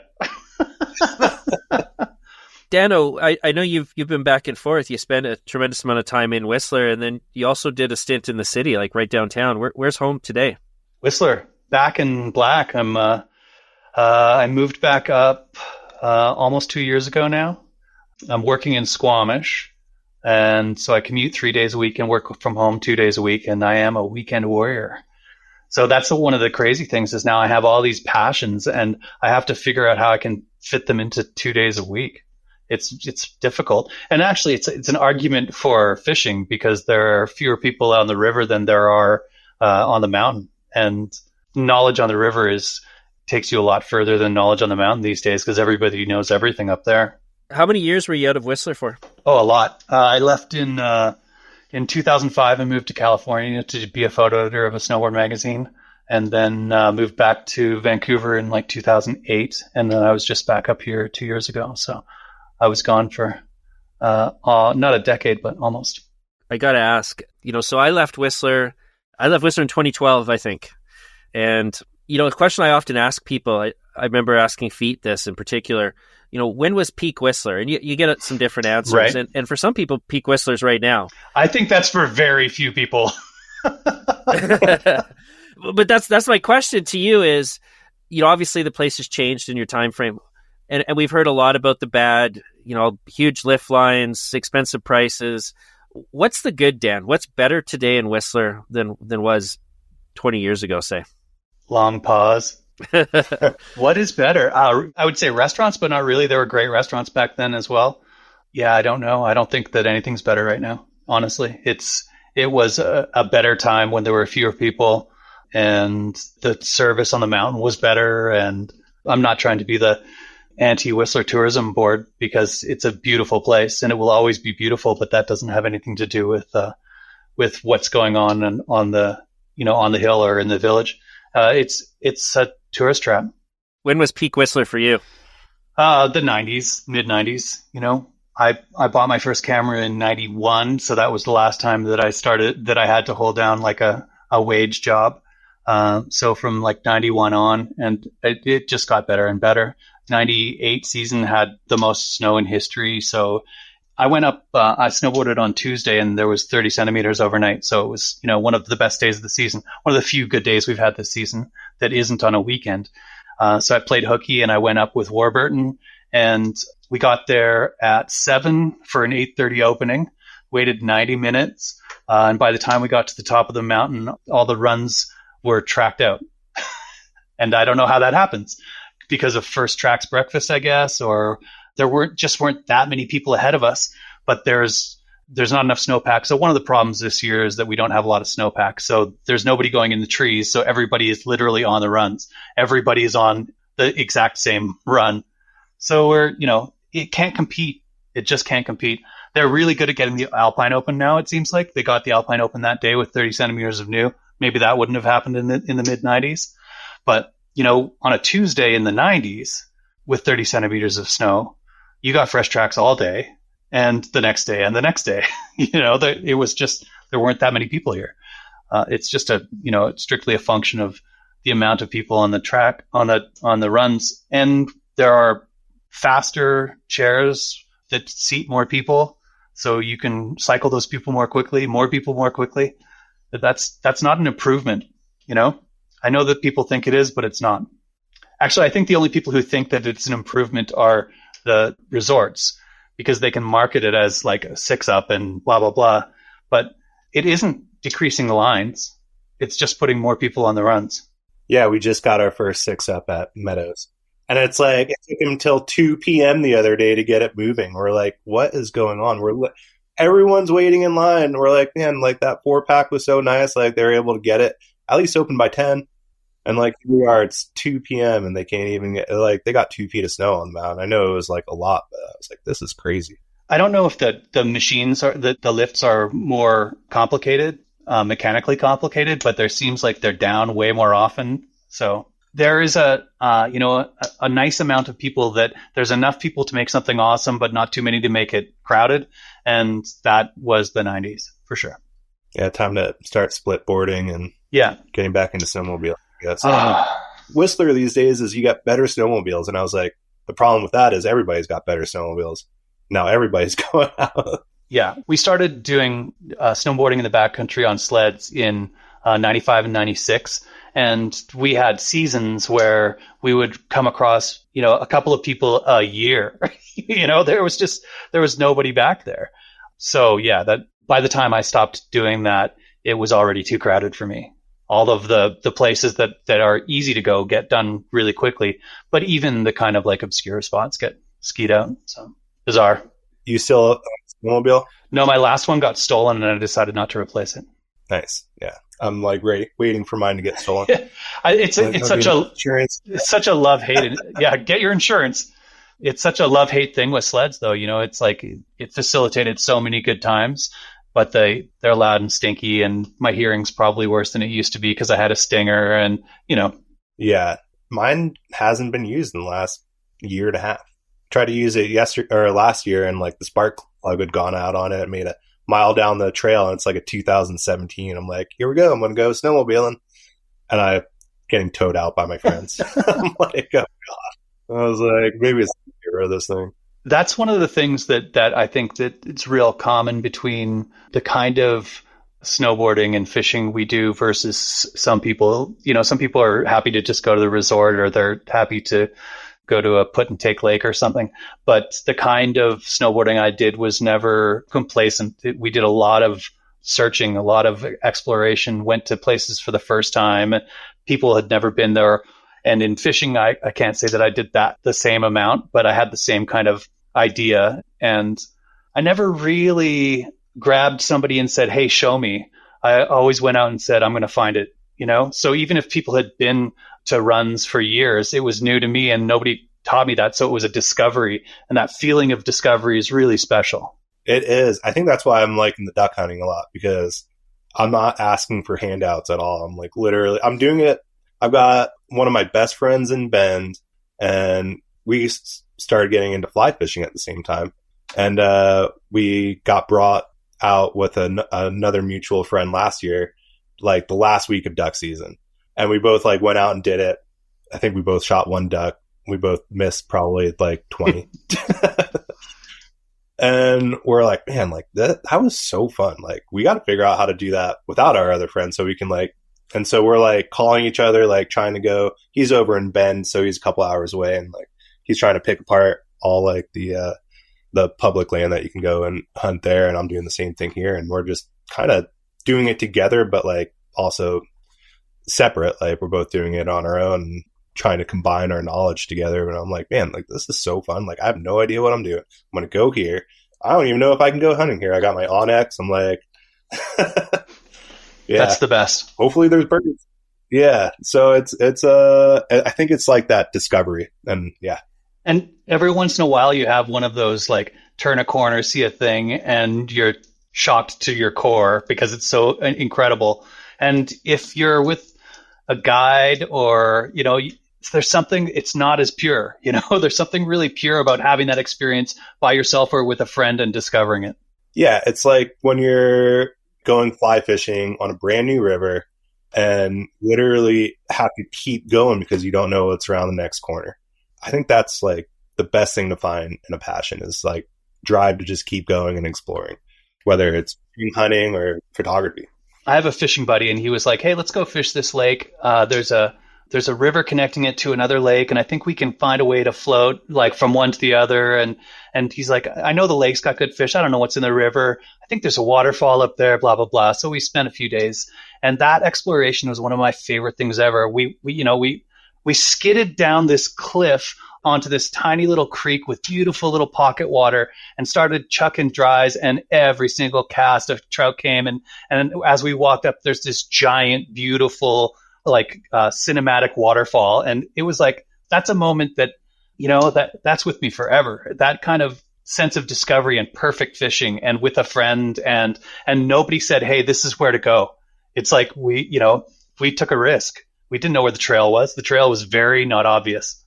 Dano, I know you've been back and forth. You spent a tremendous amount of time in Whistler, and then you also did a stint in the city, right downtown. Where's home today? Whistler, back in black. I moved back up almost 2 years ago now. I'm working in Squamish, and so I commute 3 days a week and work from home 2 days a week, and I am a weekend warrior. So that's one of the crazy things is now I have all these passions, and I have to figure out how I can fit them into 2 days a week. It's difficult. And actually, it's an argument for fishing because there are fewer people on the river than there are on the mountain. And knowledge on the river takes you a lot further than knowledge on the mountain these days because everybody knows everything up there. How many years were you out of Whistler for? Oh, a lot. I left in 2005 and moved to California to be a photo editor of a snowboard magazine, and then moved back to Vancouver in 2008. And then I was just back up here 2 years ago. So I was gone for not a decade, but almost. I got to ask, so I left Whistler in 2012, I think. And, a question I often ask people, I remember asking Feet this in particular, when was peak Whistler? And you get some different answers. Right. And for some people, peak Whistler's right now. I think that's for very few people. But that's my question to you is, obviously the place has changed in your time frame. And we've heard a lot about the bad, huge lift lines, expensive prices. What's the good, Dan? What's better today in Whistler than was 20 years ago, say? Long pause. What is better? I would say restaurants, but not really. There were great restaurants back then as well. Yeah, I don't know. I don't think that anything's better right now. Honestly, it was a better time when there were fewer people and the service on the mountain was better. And I'm not trying to be the anti-Whistler Tourism Board because it's a beautiful place and it will always be beautiful, but that doesn't have anything to do with what's going on the hill or in the village. It's a tourist trap. When was peak Whistler for you? The 90s, mid 90s, I bought my first camera in 91. So that was the last time that I had to hold down like a wage job. So from like 91 on, and it just got better and better. 98 season had the most snow in history. So I went up, I snowboarded on Tuesday and there was 30 centimeters overnight. So it was, one of the best days of the season, one of the few good days we've had this season that isn't on a weekend. So I played hooky and I went up with Warburton, and we got there at 7 for an 8:30 opening, waited 90 minutes. And by the time we got to the top of the mountain, all the runs were tracked out. And I don't know how that happens, because of first track's breakfast, I guess, or there weren't that many people ahead of us, but there's not enough snowpack. So one of the problems this year is that we don't have a lot of snowpack. So there's nobody going in the trees. So everybody is literally on the runs. Everybody is on the exact same run. So it can't compete. It just can't compete. They're really good at getting the Alpine Open now, it seems like. They got the Alpine Open that day with 30 centimeters of new. Maybe that wouldn't have happened in the mid 90s. But, on a Tuesday in the 90s with 30 centimeters of snow, you got fresh tracks all day and the next day and the next day. It was just, there weren't that many people here. It's just it's strictly a function of the amount of people on the track, on the runs. And there are faster chairs that seat more people, so you can cycle those people more people more quickly. That's not an improvement, I know that people think it is, but it's not. Actually, I think the only people who think that it's an improvement are the resorts, because they can market it as like a 6-up and blah, blah, blah. But it isn't decreasing the lines. It's just putting more people on the runs. Yeah, we just got our first 6-up at Meadows. And it's like, it took until 2 p.m. the other day to get it moving. We're like, what is going on? Everyone's waiting in line. We're like, man, like that 4-pack was so nice. Like they were able to get it at least open by 10. And like here we are, it's 2 p.m. and they can't even get, like, they got 2 feet of snow on the mountain. I know it was like a lot, but I was like, this is crazy. I don't know if the machines the lifts are more complicated, mechanically complicated, but there seems like they're down way more often. So there is a nice amount of people that there's enough people to make something awesome, but not too many to make it crowded. And that was the 90s for sure. Yeah. Time to start split boarding and getting back into snowmobile. Yes. Whistler these days is you got better snowmobiles. And I was like, the problem with that is everybody's got better snowmobiles. Now everybody's going out. Yeah. We started doing snowboarding in the backcountry on sleds in 95 and 96. And we had seasons where we would come across, a couple of people a year. There was nobody back there. So yeah, that by the time I stopped doing that, it was already too crowded for me. All of the places that are easy to go get done really quickly, but even the kind of like obscure spots get skied out. So bizarre. You still have a snowmobile? No, my last one got stolen and I decided not to replace it. Nice. Yeah. I'm like waiting for mine to get stolen. It's such a love-hate. Yeah. Get your insurance. It's such a love-hate thing with sleds though. It's like it facilitated so many good times, but they're loud and stinky, and my hearing's probably worse than it used to be because I had a stinger and, Yeah. Mine hasn't been used in the last year and a half. Tried to use it last year, and like the spark plug had gone out on it. It made a mile down the trail, and it's like a 2017. I'm like, here we go. I'm going to go snowmobiling. And I'm getting towed out by my friends. I'm like, oh God. I was like, maybe it's the hero of this thing. That's one of the things that I think that it's real common between the kind of snowboarding and fishing we do versus some people. Some people are happy to just go to the resort, or they're happy to go to a put and take lake or something. But the kind of snowboarding I did was never complacent. We did a lot of searching, a lot of exploration, went to places for the first time. People had never been there. And in fishing, I can't say that I did that the same amount, but I had the same kind of idea. And I never really grabbed somebody and said, hey, show me. I always went out and said, I'm going to find it, So even if people had been to runs for years, it was new to me and nobody taught me that. So it was a discovery, and that feeling of discovery is really special. It is. I think that's why I'm liking the duck hunting a lot, because I'm not asking for handouts at all. I'm like, literally, I'm doing it. I've got one of my best friends in Bend, and we started getting into fly fishing at the same time. And we got brought out with another mutual friend last year, like the last week of duck season. And we both like went out and did it. I think we both shot one duck. We both missed probably like 20. And we're like, man, like that was so fun. Like we got to figure out how to do that without our other friends so we can like, and so we're like calling each other, like trying to go, he's over in Bend, so he's a couple hours away, and like he's trying to pick apart all like the public land that you can go and hunt there. And I'm doing the same thing here. And we're just kind of doing it together, but like also separate. Like we're both doing it on our own and trying to combine our knowledge together. And I'm like, man, like this is so fun. Like I have no idea what I'm doing. I'm going to go here. I don't even know if I can go hunting here. I got my Onyx. I'm like, yeah, that's the best. Hopefully there's birds. Yeah. So it's I think it's like that discovery, and yeah. And every once in a while you have one of those like turn a corner, see a thing, and you're shocked to your core because it's so incredible. And if you're with a guide or, you know, there's something, it's not as pure, you know, there's something really pure about having that experience by yourself or with a friend and discovering it. Yeah. It's like when you're going fly fishing on a brand new river and literally have to keep going because you don't know what's around the next corner. I think that's like the best thing to find in a passion is like drive to just keep going and exploring, whether it's hunting or photography. I have a fishing buddy and he was like, hey, let's go fish this lake. There's a river connecting it to another lake. And I think we can find a way to float like from one to the other. And he's like, I know the lake's got good fish. I don't know what's in the river. I think there's a waterfall up there, blah, blah, blah. So we spent a few days, and that exploration was one of my favorite things ever. We skidded down this cliff onto this tiny little creek with beautiful little pocket water and started chucking dries, and every single cast of trout came. And as we walked up, there's this giant, beautiful, like cinematic waterfall. And it was like, that's a moment that, you know, that's with me forever. That kind of sense of discovery and perfect fishing and with a friend, and nobody said, hey, this is where to go. It's like we took a risk. We didn't know where the trail was. The trail was very not obvious.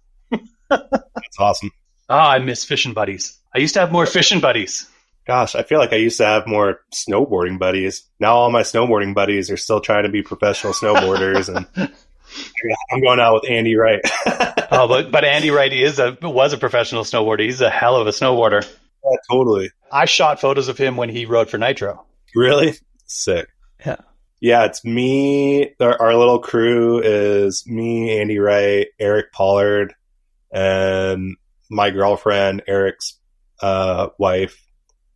That's awesome. I miss fishing buddies. I used to have more fishing buddies. Gosh, I feel like I used to have more snowboarding buddies. Now all my snowboarding buddies are still trying to be professional snowboarders, and I'm going out with Andy Wright. but Andy Wright was a professional snowboarder. He's a hell of a snowboarder. Yeah, totally. I shot photos of him when he rode for Nitro. Really? Sick. Yeah. Yeah, it's me. Our little crew is me, Andy Wright, Eric Pollard, and my girlfriend, Eric's wife.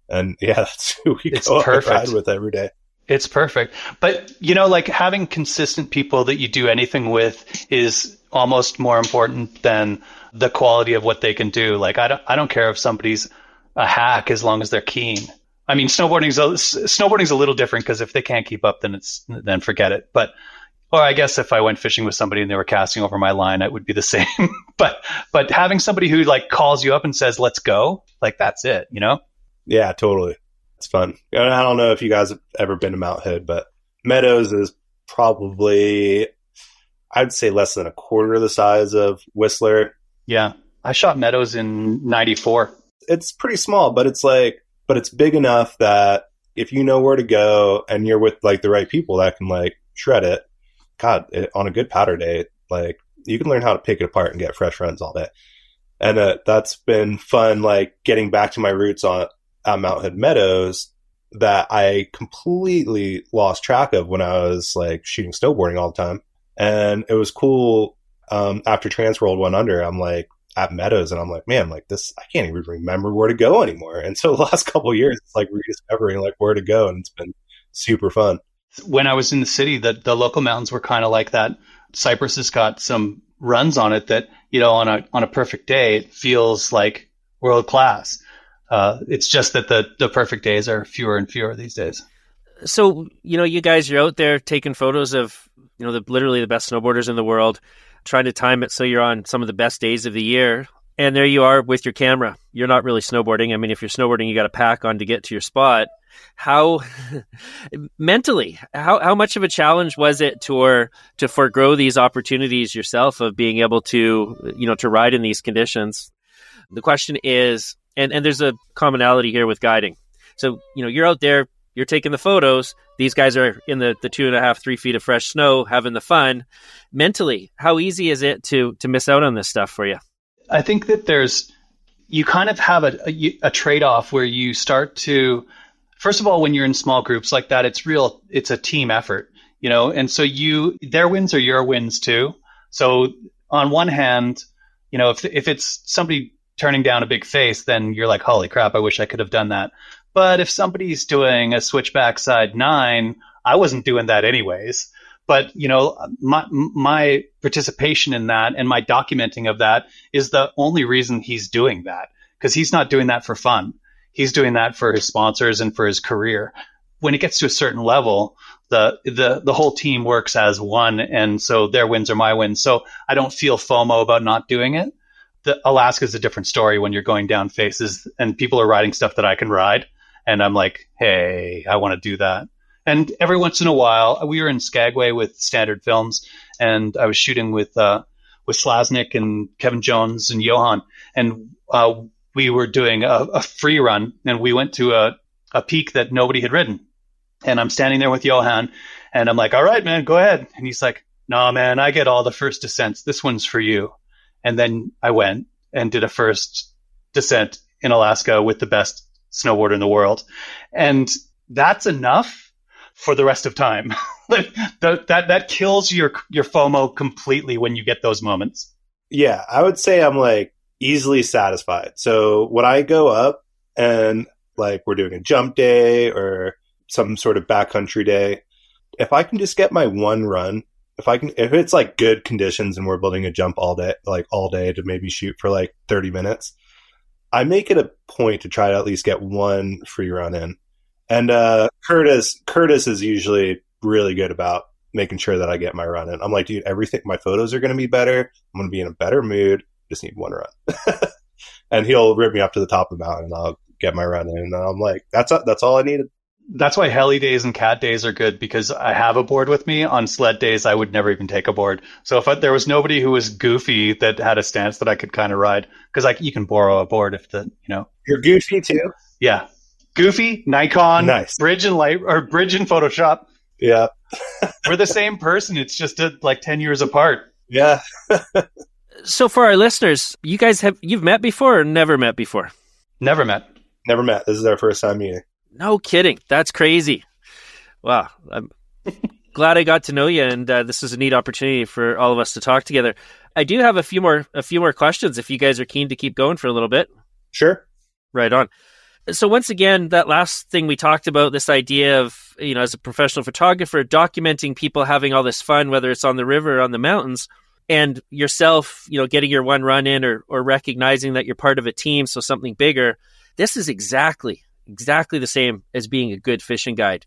And yeah, that's who we go and ride with every day. It's perfect. But, you know, like having consistent people that you do anything with is almost more important than the quality of what they can do. Like, I don't care if somebody's a hack as long as they're keen. I mean, snowboarding's a little different because if they can't keep up, then forget it. Or I guess if I went fishing with somebody and they were casting over my line, it would be the same. But having somebody who like calls you up and says, let's go, like that's it, you know? Yeah, totally. It's fun. I don't know if you guys have ever been to Mount Hood, but Meadows is probably, I'd say less than a quarter the size of Whistler. Yeah. I shot Meadows in 94. It's pretty small, but it's big enough that if you know where to go and you're with like the right people that can like shred it, on a good powder day, like you can learn how to pick it apart and get fresh runs all day. And that's been fun, like getting back to my roots at Mount Hood Meadows that I completely lost track of when I was like shooting snowboarding all the time. And it was cool. After Transworld went under, I'm like at Meadows and I'm like, man, like this, I can't even remember where to go anymore. And so the last couple of years, it's like rediscovering like where to go. And it's been super fun. When I was in the city, the local mountains were kind of like that. Cypress has got some runs on it that, you know, on a perfect day, it feels like world class. It's just that the perfect days are fewer and fewer these days. So, you know, you guys are out there taking photos of, you know, literally the best snowboarders in the world, trying to time it so you're on some of the best days of the year. And there you are with your camera. You're not really snowboarding. I mean, if you're snowboarding, you got a pack on to get to your spot. How mentally, how much of a challenge was it to forego these opportunities yourself of being able to, you know, to ride in these conditions? The question is, And there's a commonality here with guiding. So, you're out there, you're taking the photos. These guys are in the 2.5, 3 feet of fresh snow, having the fun. Mentally, how easy is it to miss out on this stuff for you? I think that you kind of have a trade-off where you start to, first of all, when you're in small groups like that, it's a team effort, and so their wins are your wins too. So on one hand, if it's somebody turning down a big face, then you're like, holy crap, I wish I could have done that. But if somebody's doing a switchback side 9, I wasn't doing that anyways. But, my participation in that and my documenting of that is the only reason he's doing that, because he's not doing that for fun. He's doing that for his sponsors and for his career. When it gets to a certain level, the whole team works as one. And so their wins are my wins. So I don't feel FOMO about not doing it. Alaska is a different story when you're going down faces and people are riding stuff that I can ride. And I'm like, hey, I want to do that. And every once in a while, we were in Skagway with Standard Films, and I was shooting with Slasnik and Kevin Jones and Johan, and we were doing a free run, and we went to a peak that nobody had ridden. And I'm standing there with Johan, and I'm like, all right, man, go ahead. And he's like, no, man, I get all the first descents. This one's for you. And then I went and did a first descent in Alaska with the best snowboarder in the world. And that's enough for the rest of time. that kills your FOMO completely when you get those moments. Yeah, I would say I'm like easily satisfied. So when I go up and like we're doing a jump day or some sort of backcountry day, if I can just get my one run, if it's like good conditions and we're building a jump all day to maybe shoot for like 30 minutes, I make it a point to try to at least get one free run in. And Curtis is usually really good about making sure that I get my run in. I'm like, dude, my photos are going to be better. I'm going to be in a better mood. Just need one run. And he'll rip me up to the top of the mountain and I'll get my run in. And I'm like, that's all I needed. That's why heli days and cat days are good, because I have a board with me. On sled days, I would never even take a board. So if there was nobody who was goofy that had a stance that I could kind of ride, because you can borrow a board if You're goofy too? Yeah. Goofy, Nikon, nice. Bridge and Photoshop. Yeah. We're the same person. It's just like 10 years apart. Yeah. So for our listeners, you've met before or never met before? Never met. Never met. This is our first time meeting. No kidding. That's crazy. Wow. I'm glad I got to know you, and this is a neat opportunity for all of us to talk together. I do have a few more questions if you guys are keen to keep going for a little bit. Sure. Right on. So once again, that last thing we talked about, this idea of, as a professional photographer, documenting people having all this fun, whether it's on the river or on the mountains, and yourself, getting your one run in or recognizing that you're part of a team, so something bigger. This is exactly the same as being a good fishing guide.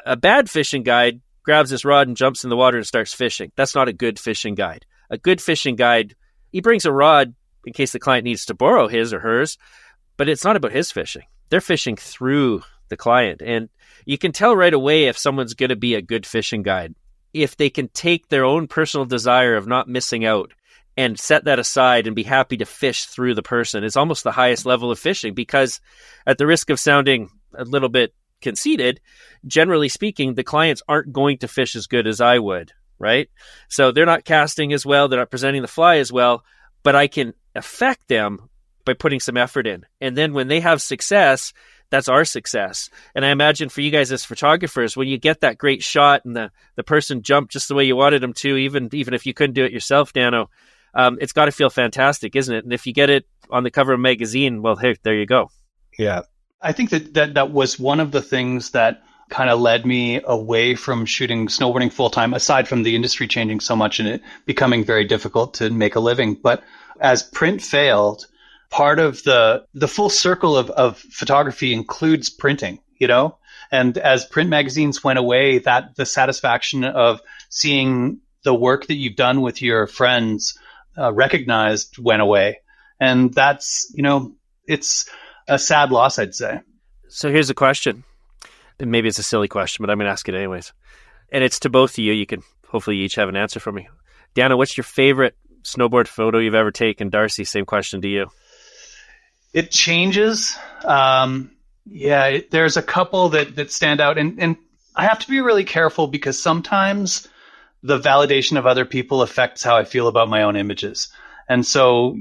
A bad fishing guide grabs his rod and jumps in the water and starts fishing. That's not a good fishing guide. A good fishing guide, he brings a rod in case the client needs to borrow his or hers, but it's not about his fishing. They're fishing through the client. And you can tell right away if someone's going to be a good fishing guide, if they can take their own personal desire of not missing out and set that aside and be happy to fish through the person. It's almost the highest level of fishing, because at the risk of sounding a little bit conceited, generally speaking, the clients aren't going to fish as good as I would, right? So they're not casting as well, they're not presenting the fly as well, but I can affect them by putting some effort in. And then when they have success, that's our success. And I imagine for you guys as photographers, when you get that great shot and the person jumped just the way you wanted them to, even if you couldn't do it yourself, Dano, it's got to feel fantastic, isn't it? And if you get it on the cover of a magazine, well, hey, there you go. Yeah. I think that was one of the things that kind of led me away from shooting snowboarding full time, aside from the industry changing so much and it becoming very difficult to make a living. But as print failed, part of the full circle of photography includes printing, and as print magazines went away, that the satisfaction of seeing the work that you've done with your friends recognized went away. And that's, it's a sad loss, I'd say. So here's a question. And maybe it's a silly question, but I'm going to ask it anyways. And it's to both of you. You can hopefully each have an answer for me. Dano, what's your favorite snowboard photo you've ever taken? Darcy, same question to you. It changes. There's a couple that stand out, and I have to be really careful because sometimes the validation of other people affects how I feel about my own images. And so,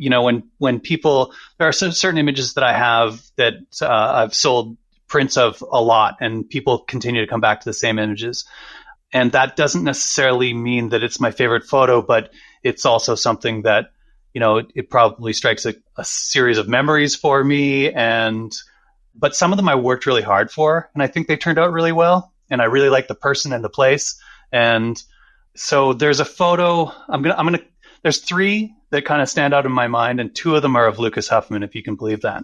when people, there are certain images that I have that I've sold prints of a lot, and people continue to come back to the same images. And that doesn't necessarily mean that it's my favorite photo, but it's also something that, it probably strikes a series of memories for me. But some of them I worked really hard for, and I think they turned out really well. And I really like the person and the place. And so there's a photo, there's 3 that kind of stand out in my mind, and 2 of them are of Lucas Huffman, if you can believe that.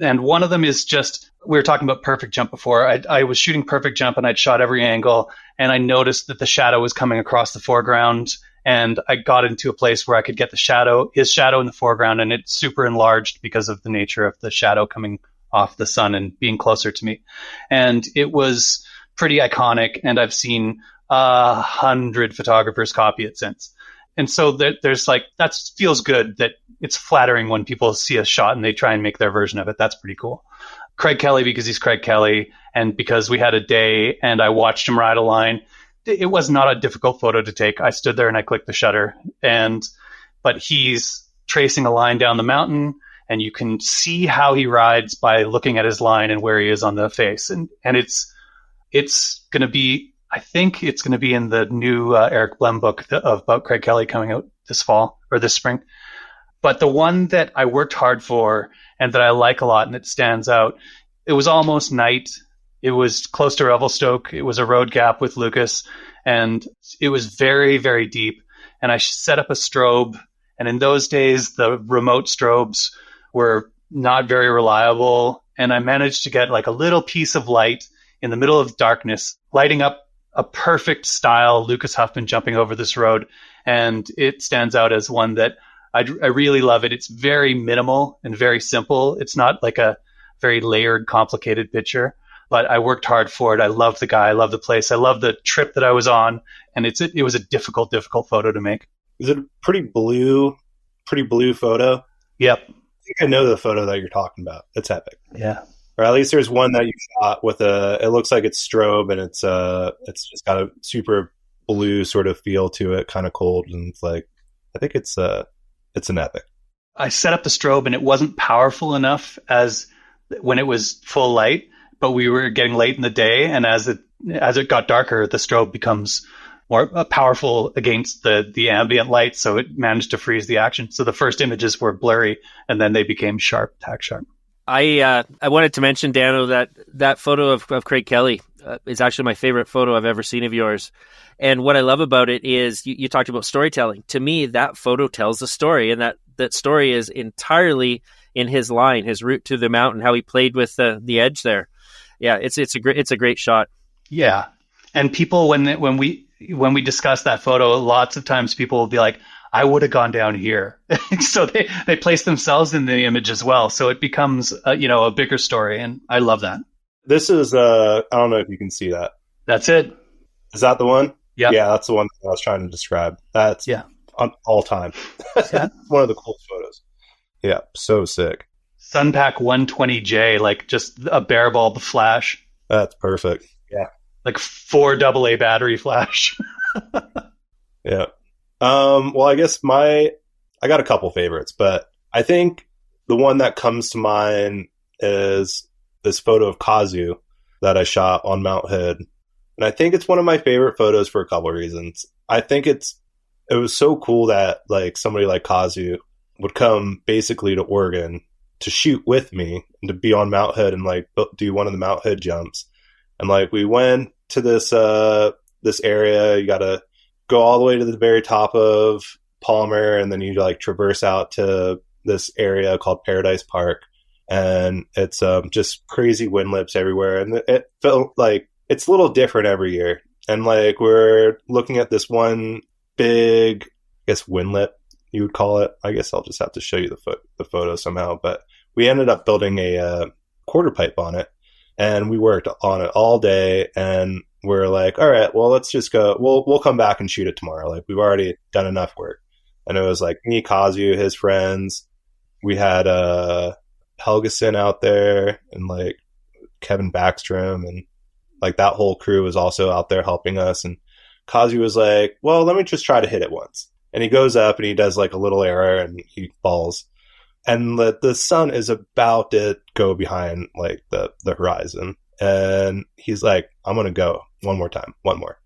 And one of them is just, we were talking about perfect jump before. I was shooting perfect jump, and I'd shot every angle, and I noticed that the shadow was coming across the foreground, and I got into a place where I could get his shadow in the foreground, and it's super enlarged because of the nature of the shadow coming off the sun and being closer to me. And it was pretty iconic, and I've seen 100 photographers copy it since. And so there's that feels good, that it's flattering when people see a shot and they try and make their version of it. That's pretty cool. Craig Kelly, because he's Craig Kelly, and because we had a day and I watched him ride a line. It was not a difficult photo to take. I stood there and I clicked the shutter, but he's tracing a line down the mountain, and you can see how he rides by looking at his line and where he is on the face. And it's going to be, I think it's going to be in the new Eric Blem book about Craig Kelly coming out this fall or this spring. But the one that I worked hard for and that I like a lot and it stands out, it was almost night. It was close to Revelstoke. It was a road gap with Lucas, and it was very, very deep. And I set up a strobe. And in those days, the remote strobes were not very reliable. And I managed to get a little piece of light in the middle of darkness, lighting up a perfect style Lucas Huffman jumping over this road. And it stands out as one that I really love it. It's very minimal and very simple. It's not like a very layered, complicated picture, but I worked hard for it. I love the guy. I love the place. I love the trip that I was on. And it was a difficult photo to make. Is it a pretty blue photo? Yep. I think I know the photo that you're talking about. It's epic. Yeah. Or at least there's one that you shot with it looks like it's strobe, and it's just got a super blue sort of feel to it, kind of cold. And it's I think it's an epic. I set up the strobe, and it wasn't powerful enough as when it was full light, but we were getting late in the day. And as it got darker, the strobe becomes more powerful against the ambient light. So it managed to freeze the action. So the first images were blurry, and then they became sharp, tack sharp. I wanted to mention, Dano, that photo of Craig Kelly is actually my favorite photo I've ever seen of yours. And what I love about it is you talked about storytelling. To me, that photo tells a story, and that story is entirely in his line, his route to the mountain, how he played with the edge there. Yeah, it's a great shot. Yeah, and people when we discuss that photo, lots of times people will be like, I would have gone down here. So they place themselves in the image as well. So it becomes, a bigger story. And I love that. This is, I don't know if you can see that. That's it. Is that the one? Yeah. Yeah, that's the one that I was trying to describe. That's on all time. Yeah. One of the coolest photos. Yeah, so sick. Sunpack 120J, just a bare bulb flash. That's perfect. Yeah. 4 AA battery flash. Yeah. Well, I guess I got a couple favorites, but I think the one that comes to mind is this photo of Kazu that I shot on Mount Hood. And I think it's one of my favorite photos for a couple of reasons. I think it was so cool that somebody like Kazu would come basically to Oregon to shoot with me and to be on Mount Hood and do one of the Mount Hood jumps. And we went to this area. You got to go all the way to the very top of Palmer, and then you traverse out to this area called Paradise Park, and it's just crazy wind lips everywhere, and it felt like it's a little different every year. And we're looking at this one big, I guess, wind lip, you would call it. I guess I'll just have to show you the photo somehow, but we ended up building a quarter pipe on it, and we worked on it all day, and we're all right, well, let's just go. We'll come back and shoot it tomorrow. We've already done enough work. And it was me, Kazu, his friends. We had Helgeson out there and like Kevin Backstrom and like that whole crew was also out there helping us. And Kazi was like, well, let me just try to hit it once. And he goes up and he does like a little error and he falls. And the sun is about to go behind like the horizon. And he's like, I'm going to go one more time, one more.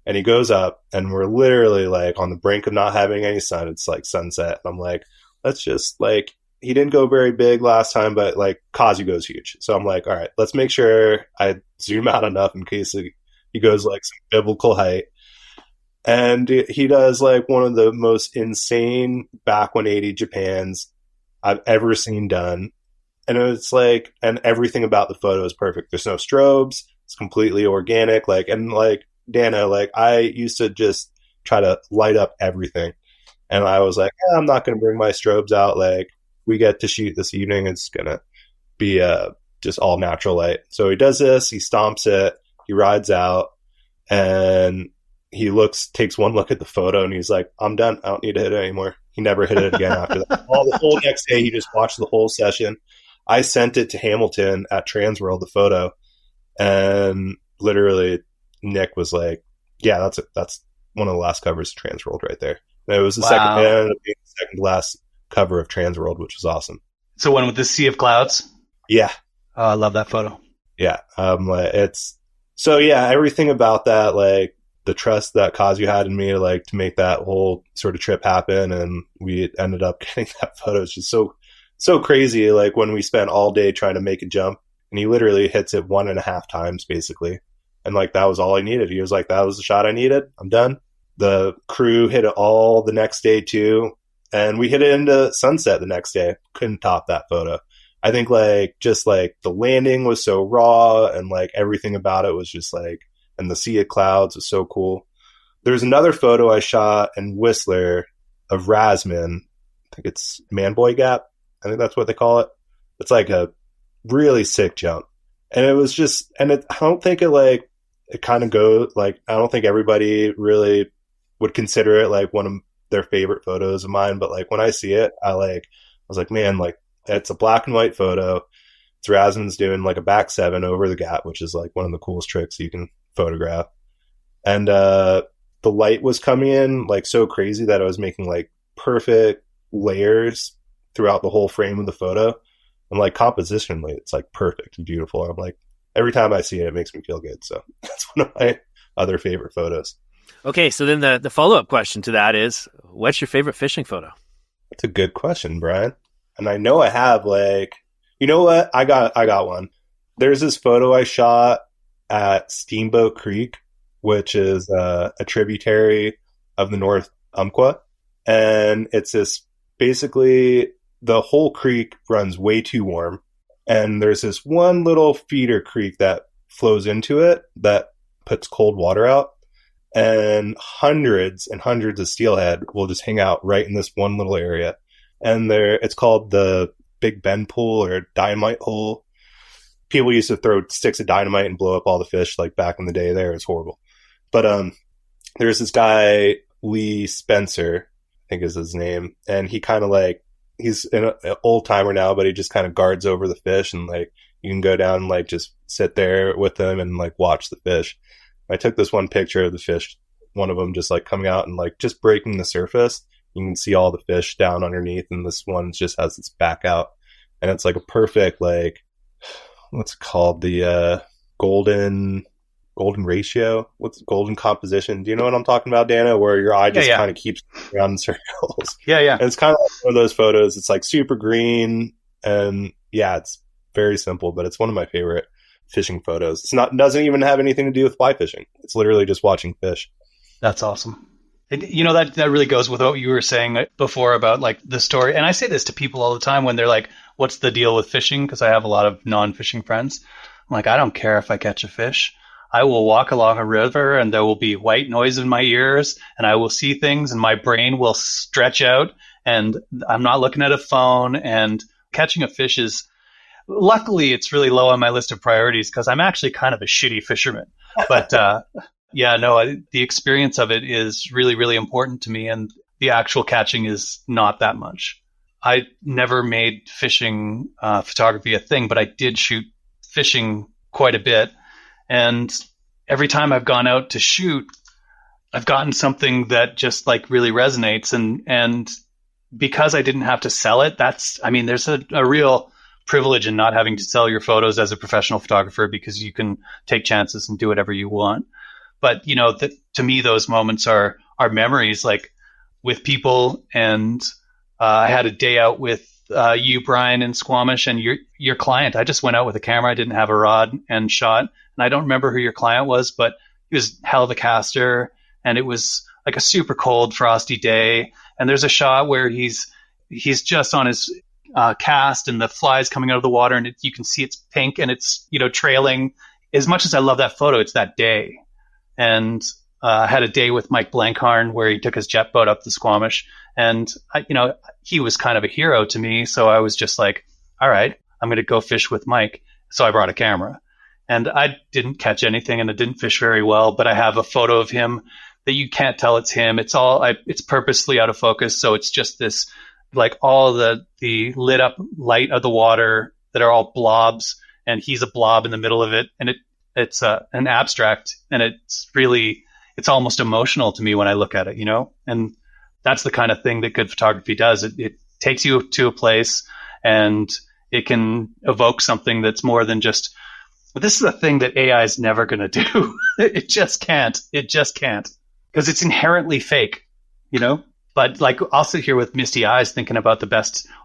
And he goes up and we're literally like on the brink of not having any sun. It's like sunset. And I'm like, let's just like, he didn't go very big last time, but like Kazi goes huge. So I'm like, all right, let's make sure I zoom out enough in case he goes like some biblical height. And he does like one of the most insane back 180 Japans I've ever seen done. And it's like, and everything about the photo is perfect. There's no strobes. It's completely organic. Like, and like Dano, like I used to just try to light up everything. And I was like, I'm not going to bring my strobes out. Like we get to shoot this evening. It's going to be just all natural light. So he does this, he stomps it, he rides out and he takes one look at the photo and he's like, I'm done. I don't need to hit it anymore. He never hit it again after that. The whole next day, he just watched the whole session. I sent it to Hamilton at Transworld, the photo, and literally Nick was like, yeah, that's one of the last covers of Transworld right there. And it was the second to last cover of Transworld, which was awesome. So one with the sea of clouds? Yeah. Oh, I love that photo. Yeah. Everything about that, like the trust that Kazu had in me to make that whole sort of trip happen. And we ended up getting that photo. It's just so crazy. Like when we spent all day trying to make a jump and he literally hits it 1.5 times basically. And like, that was all I needed. He was like, that was the shot I needed. I'm done. The crew hit it all the next day too. And we hit it into sunset the next day. Couldn't top that photo. I think just the landing was so raw and like everything about it was just like, and the sea of clouds was so cool. There's another photo I shot in Whistler of Rasman. I think it's Man-Boy Gap. I think that's what they call it. It's like a really sick jump. And it was just, I don't think it kind of goes, I don't think everybody really would consider it like one of their favorite photos of mine. But like when I see it, I was like, man, like it's a black and white photo. It's Rasman's doing like a back 7 over the gap, which is like one of the coolest tricks you can photograph. And the light was coming in like so crazy that I was making like perfect layers throughout the whole frame of the photo. And like compositionally, it's like perfect and beautiful. I'm like, every time I see it, it makes me feel good. So that's one of my other favorite photos. Okay, so then the follow-up question to that is, what's your favorite fishing photo? That's a good question, Brian. And I know I have you know what? I got one. There's this photo I shot at Steamboat Creek, which is a tributary of the North Umpqua. And it's this, basically the whole creek runs way too warm. And there's this one little feeder creek that flows into it that puts cold water out. And hundreds and hundreds of steelhead will just hang out right in this one little area. And it's called the Big Bend Pool or Dynamite Hole. People used to throw sticks of dynamite and blow up all the fish like back in the day there. It's horrible. But there's this guy, Lee Spencer, I think is his name. And he kind of he's an old timer now, but he just kind of guards over the fish. And you can go down and just sit there with him and watch the fish. I took this one picture of the fish, one of them just coming out and just breaking the surface. You can see all the fish down underneath, and this one just has its back out. And it's a perfect, what's it called? The golden ratio? What's golden composition? Do you know what I'm talking about, Dano? Where your eye just kind of keeps around in circles. Yeah. And it's kind of one of those photos. It's super green, and it's very simple, but it's one of my favorite fishing photos. Doesn't even have anything to do with fly fishing. It's literally just watching fish. That's awesome. That really goes with what you were saying before about the story. And I say this to people all the time when they're like, what's the deal with fishing? Because I have a lot of non-fishing friends. I'm like, I don't care if I catch a fish. I will walk along a river and there will be white noise in my ears and I will see things and my brain will stretch out and I'm not looking at a phone, and catching a fish is, luckily it's really low on my list of priorities because I'm actually kind of a shitty fisherman. But the experience of it is really, really important to me, and the actual catching is not that much. I never made fishing photography a thing, but I did shoot fishing quite a bit. And every time I've gone out to shoot, I've gotten something that just like really resonates. And because I didn't have to sell it, there's a real privilege in not having to sell your photos as a professional photographer, because you can take chances and do whatever you want. But, to me, those moments are memories, like with people. And I had a day out with you, Brian, in Squamish, and your client. I just went out with a camera. I didn't have a rod and shot. And I don't remember who your client was, but he was hell of a caster. And it was like a super cold, frosty day. And there's a shot where he's just on his cast, and the fly's coming out of the water, and you can see it's pink, and it's, trailing. As much as I love that photo, it's that day. And I had a day with Mike Blankhorn where he took his jet boat up the Squamish, and he was kind of a hero to me. So I was just like, all right, I'm going to go fish with Mike. So I brought a camera, and I didn't catch anything, and it didn't fish very well, but I have a photo of him that you can't tell it's him. It's purposely out of focus. So it's just this, like all the lit up light of the water that are all blobs, and he's a blob in the middle of it. And it's an abstract, and it's almost emotional to me when I look at it, and that's the kind of thing that good photography does. It takes you to a place, and it can evoke something that's more than just, this is a thing that AI is never going to do. It just can't. Because it's inherently fake, But like, I'll sit here with misty eyes thinking about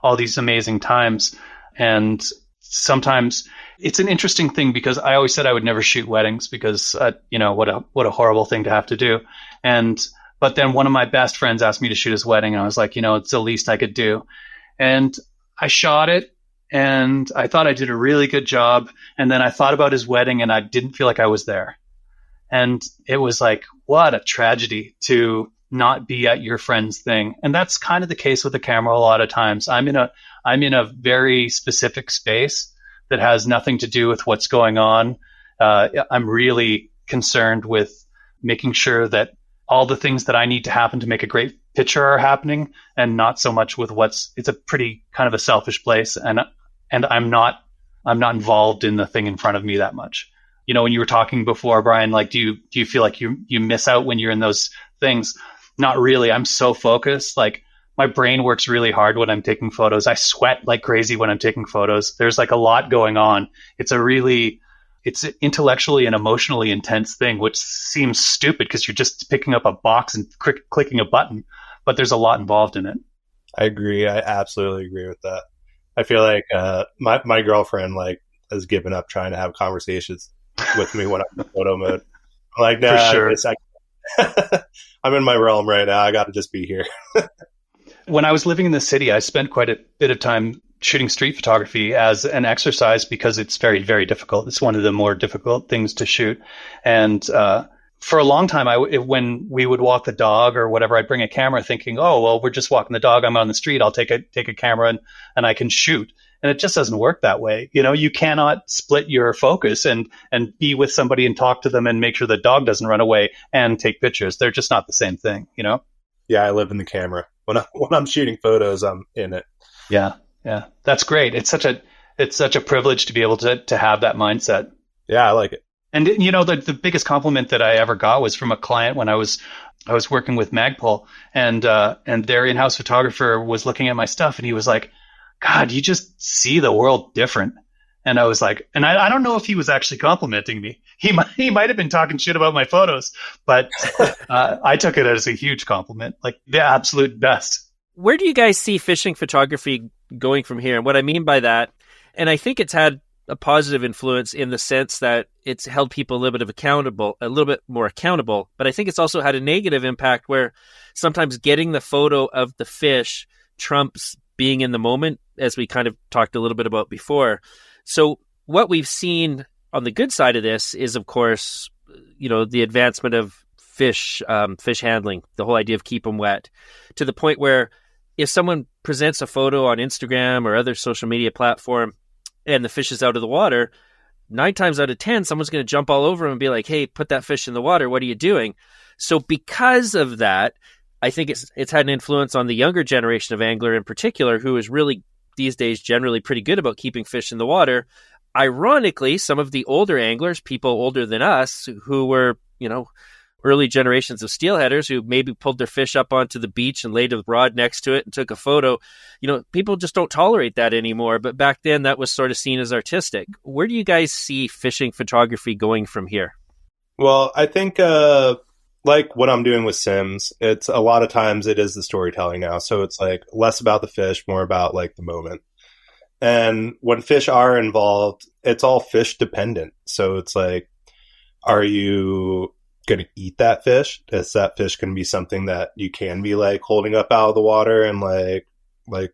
all these amazing times. And sometimes it's an interesting thing, because I always said I would never shoot weddings, because, what a horrible thing to have to do. But then one of my best friends asked me to shoot his wedding, and I was like, it's the least I could do. And I shot it, and I thought I did a really good job. And then I thought about his wedding, and I didn't feel like I was there. And it was like, what a tragedy to not be at your friend's thing. And that's kind of the case with the camera a lot of times. I'm in a very specific space that has nothing to do with what's going on. I'm really concerned with making sure that all the things that I need to happen to make a great picture are happening, and not so much with it's a pretty kind of a selfish place. And I'm not involved in the thing in front of me that much. When you were talking before, Brian, like, do you feel like you miss out when you're in those things? Not really. I'm so focused. Like, my brain works really hard when I'm taking photos. I sweat like crazy when I'm taking photos. There's like a lot going on. It's an intellectually and emotionally intense thing, which seems stupid because you're just picking up a box and clicking a button, but there's a lot involved in it. I agree. I absolutely agree with that. I feel like my girlfriend has given up trying to have conversations with me when I'm in photo mode. I'm like, nah, for sure. I'm in my realm right now. I got to just be here. When I was living in the city, I spent quite a bit of time shooting street photography as an exercise, because it's very, very difficult. It's one of the more difficult things to shoot. And for a long time, when we would walk the dog or whatever, I'd bring a camera thinking, oh, well, we're just walking the dog. I'm on the street. I'll take a camera and I can shoot. And it just doesn't work that way. You cannot split your focus and be with somebody and talk to them and make sure the dog doesn't run away and take pictures. They're just not the same thing, Yeah, I live in the camera. When I'm shooting photos, I'm in it. Yeah. That's great. It's such a privilege to be able to have that mindset. Yeah, I like it. And the biggest compliment that I ever got was from a client when I was working with Magpul, and their in-house photographer was looking at my stuff, and he was like, God, you just see the world different. And I was like, and I don't know if he was actually complimenting me. He might have been talking shit about my photos, but I took it as a huge compliment, like the absolute best. Where do you guys see fishing photography going from here? And what I mean by that, and I think it's had a positive influence in the sense that it's held people a little bit more accountable, but I think it's also had a negative impact where sometimes getting the photo of the fish trumps being in the moment, as we kind of talked a little bit about before. So what we've seen on the good side of this is, of course, the advancement of fish handling, the whole idea of keep them wet, to the point where if someone presents a photo on Instagram or other social media platform and the fish is out of the water, 9 times out of 10, someone's going to jump all over them and be like, hey, put that fish in the water. What are you doing? So because of that, I think it's had an influence on the younger generation of angler in particular, who is really these days generally pretty good about keeping fish in the water. Ironically, some of the older anglers, people older than us, who were, early generations of steelheaders who maybe pulled their fish up onto the beach and laid a rod next to it and took a photo, people just don't tolerate that anymore. But back then that was sort of seen as artistic. Where do you guys see fishing photography going from here? Well, I think like what I'm doing with Sims, it's a lot of times it is the storytelling now. So it's like less about the fish, more about like the moment. And when fish are involved, it's all fish dependent. So it's like, are you going to eat that fish? Is that fish going to be something that you can be like holding up out of the water and like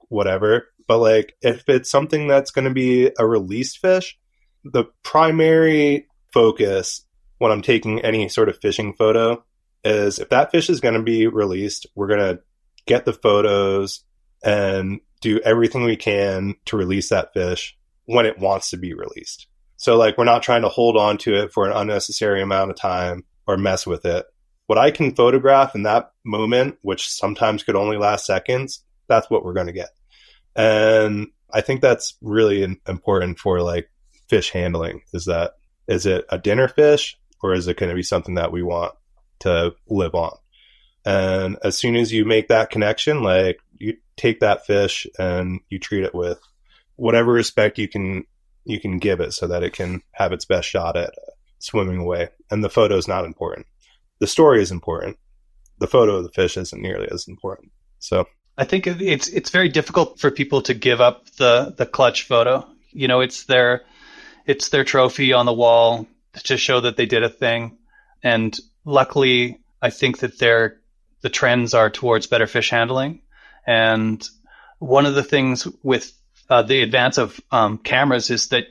whatever? But like if it's something that's going to be a released fish, the primary focus when I'm taking any sort of fishing photo is if that fish is going to be released, we're going to get the photos and do everything we can to release that fish when it wants to be released. So like we're not trying to hold on to it for an unnecessary amount of time or mess with it. What I can photograph in that moment, which sometimes could only last seconds, that's what we're going to get. And I think that's really important for like fish handling. Is it a dinner fish or is it going to be something that we want to live on? And as soon as you make that connection, like you take that fish and you treat it with whatever respect you can give it so that it can have its best shot at swimming away. And the photo is not important. The story is important. The photo of the fish isn't nearly as important. So I think it's very difficult for people to give up the clutch photo. It's their trophy on the wall to show that they did a thing. And luckily, I think that the trends are towards better fish handling. And one of the things with the advance of cameras is that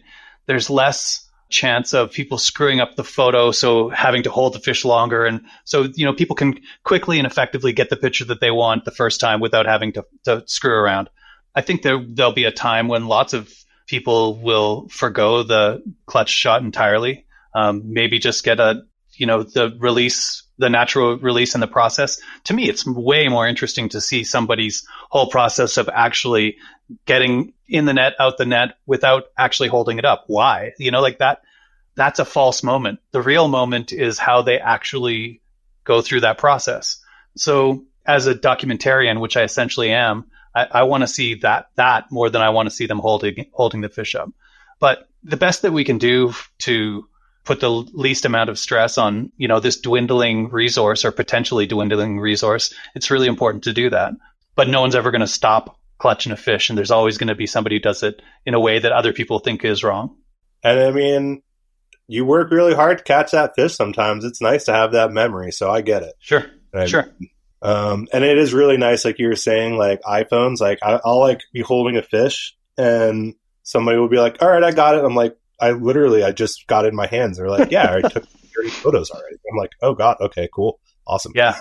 there's less chance of people screwing up the photo, so having to hold the fish longer. And so, people can quickly and effectively get the picture that they want the first time without having to screw around. I think there'll be a time when lots of people will forgo the clutch shot entirely. Maybe just get the natural release in the process. To me, it's way more interesting to see somebody's whole process of actually getting in the net, out the net without actually holding it up. Why? That's a false moment. The real moment is how they actually go through that process. So as a documentarian, which I essentially am, I want to see that more than I want to see them holding the fish up. But the best that we can do to put the least amount of stress on, this dwindling resource or potentially dwindling resource, it's really important to do that. But no one's ever going to stop clutching a fish, and there's always going to be somebody who does it in a way that other people think is wrong. And I mean, you work really hard to catch that fish sometimes. It's nice to have that memory, so I get it. Sure. And it is really nice, like you were saying, like iPhones, like I'll like be holding a fish and somebody will be like, all right, I got it. I'm like, I just got it in my hands. They're like, yeah, I took 30 photos already. I'm like, oh God, okay, cool. Awesome. Yeah.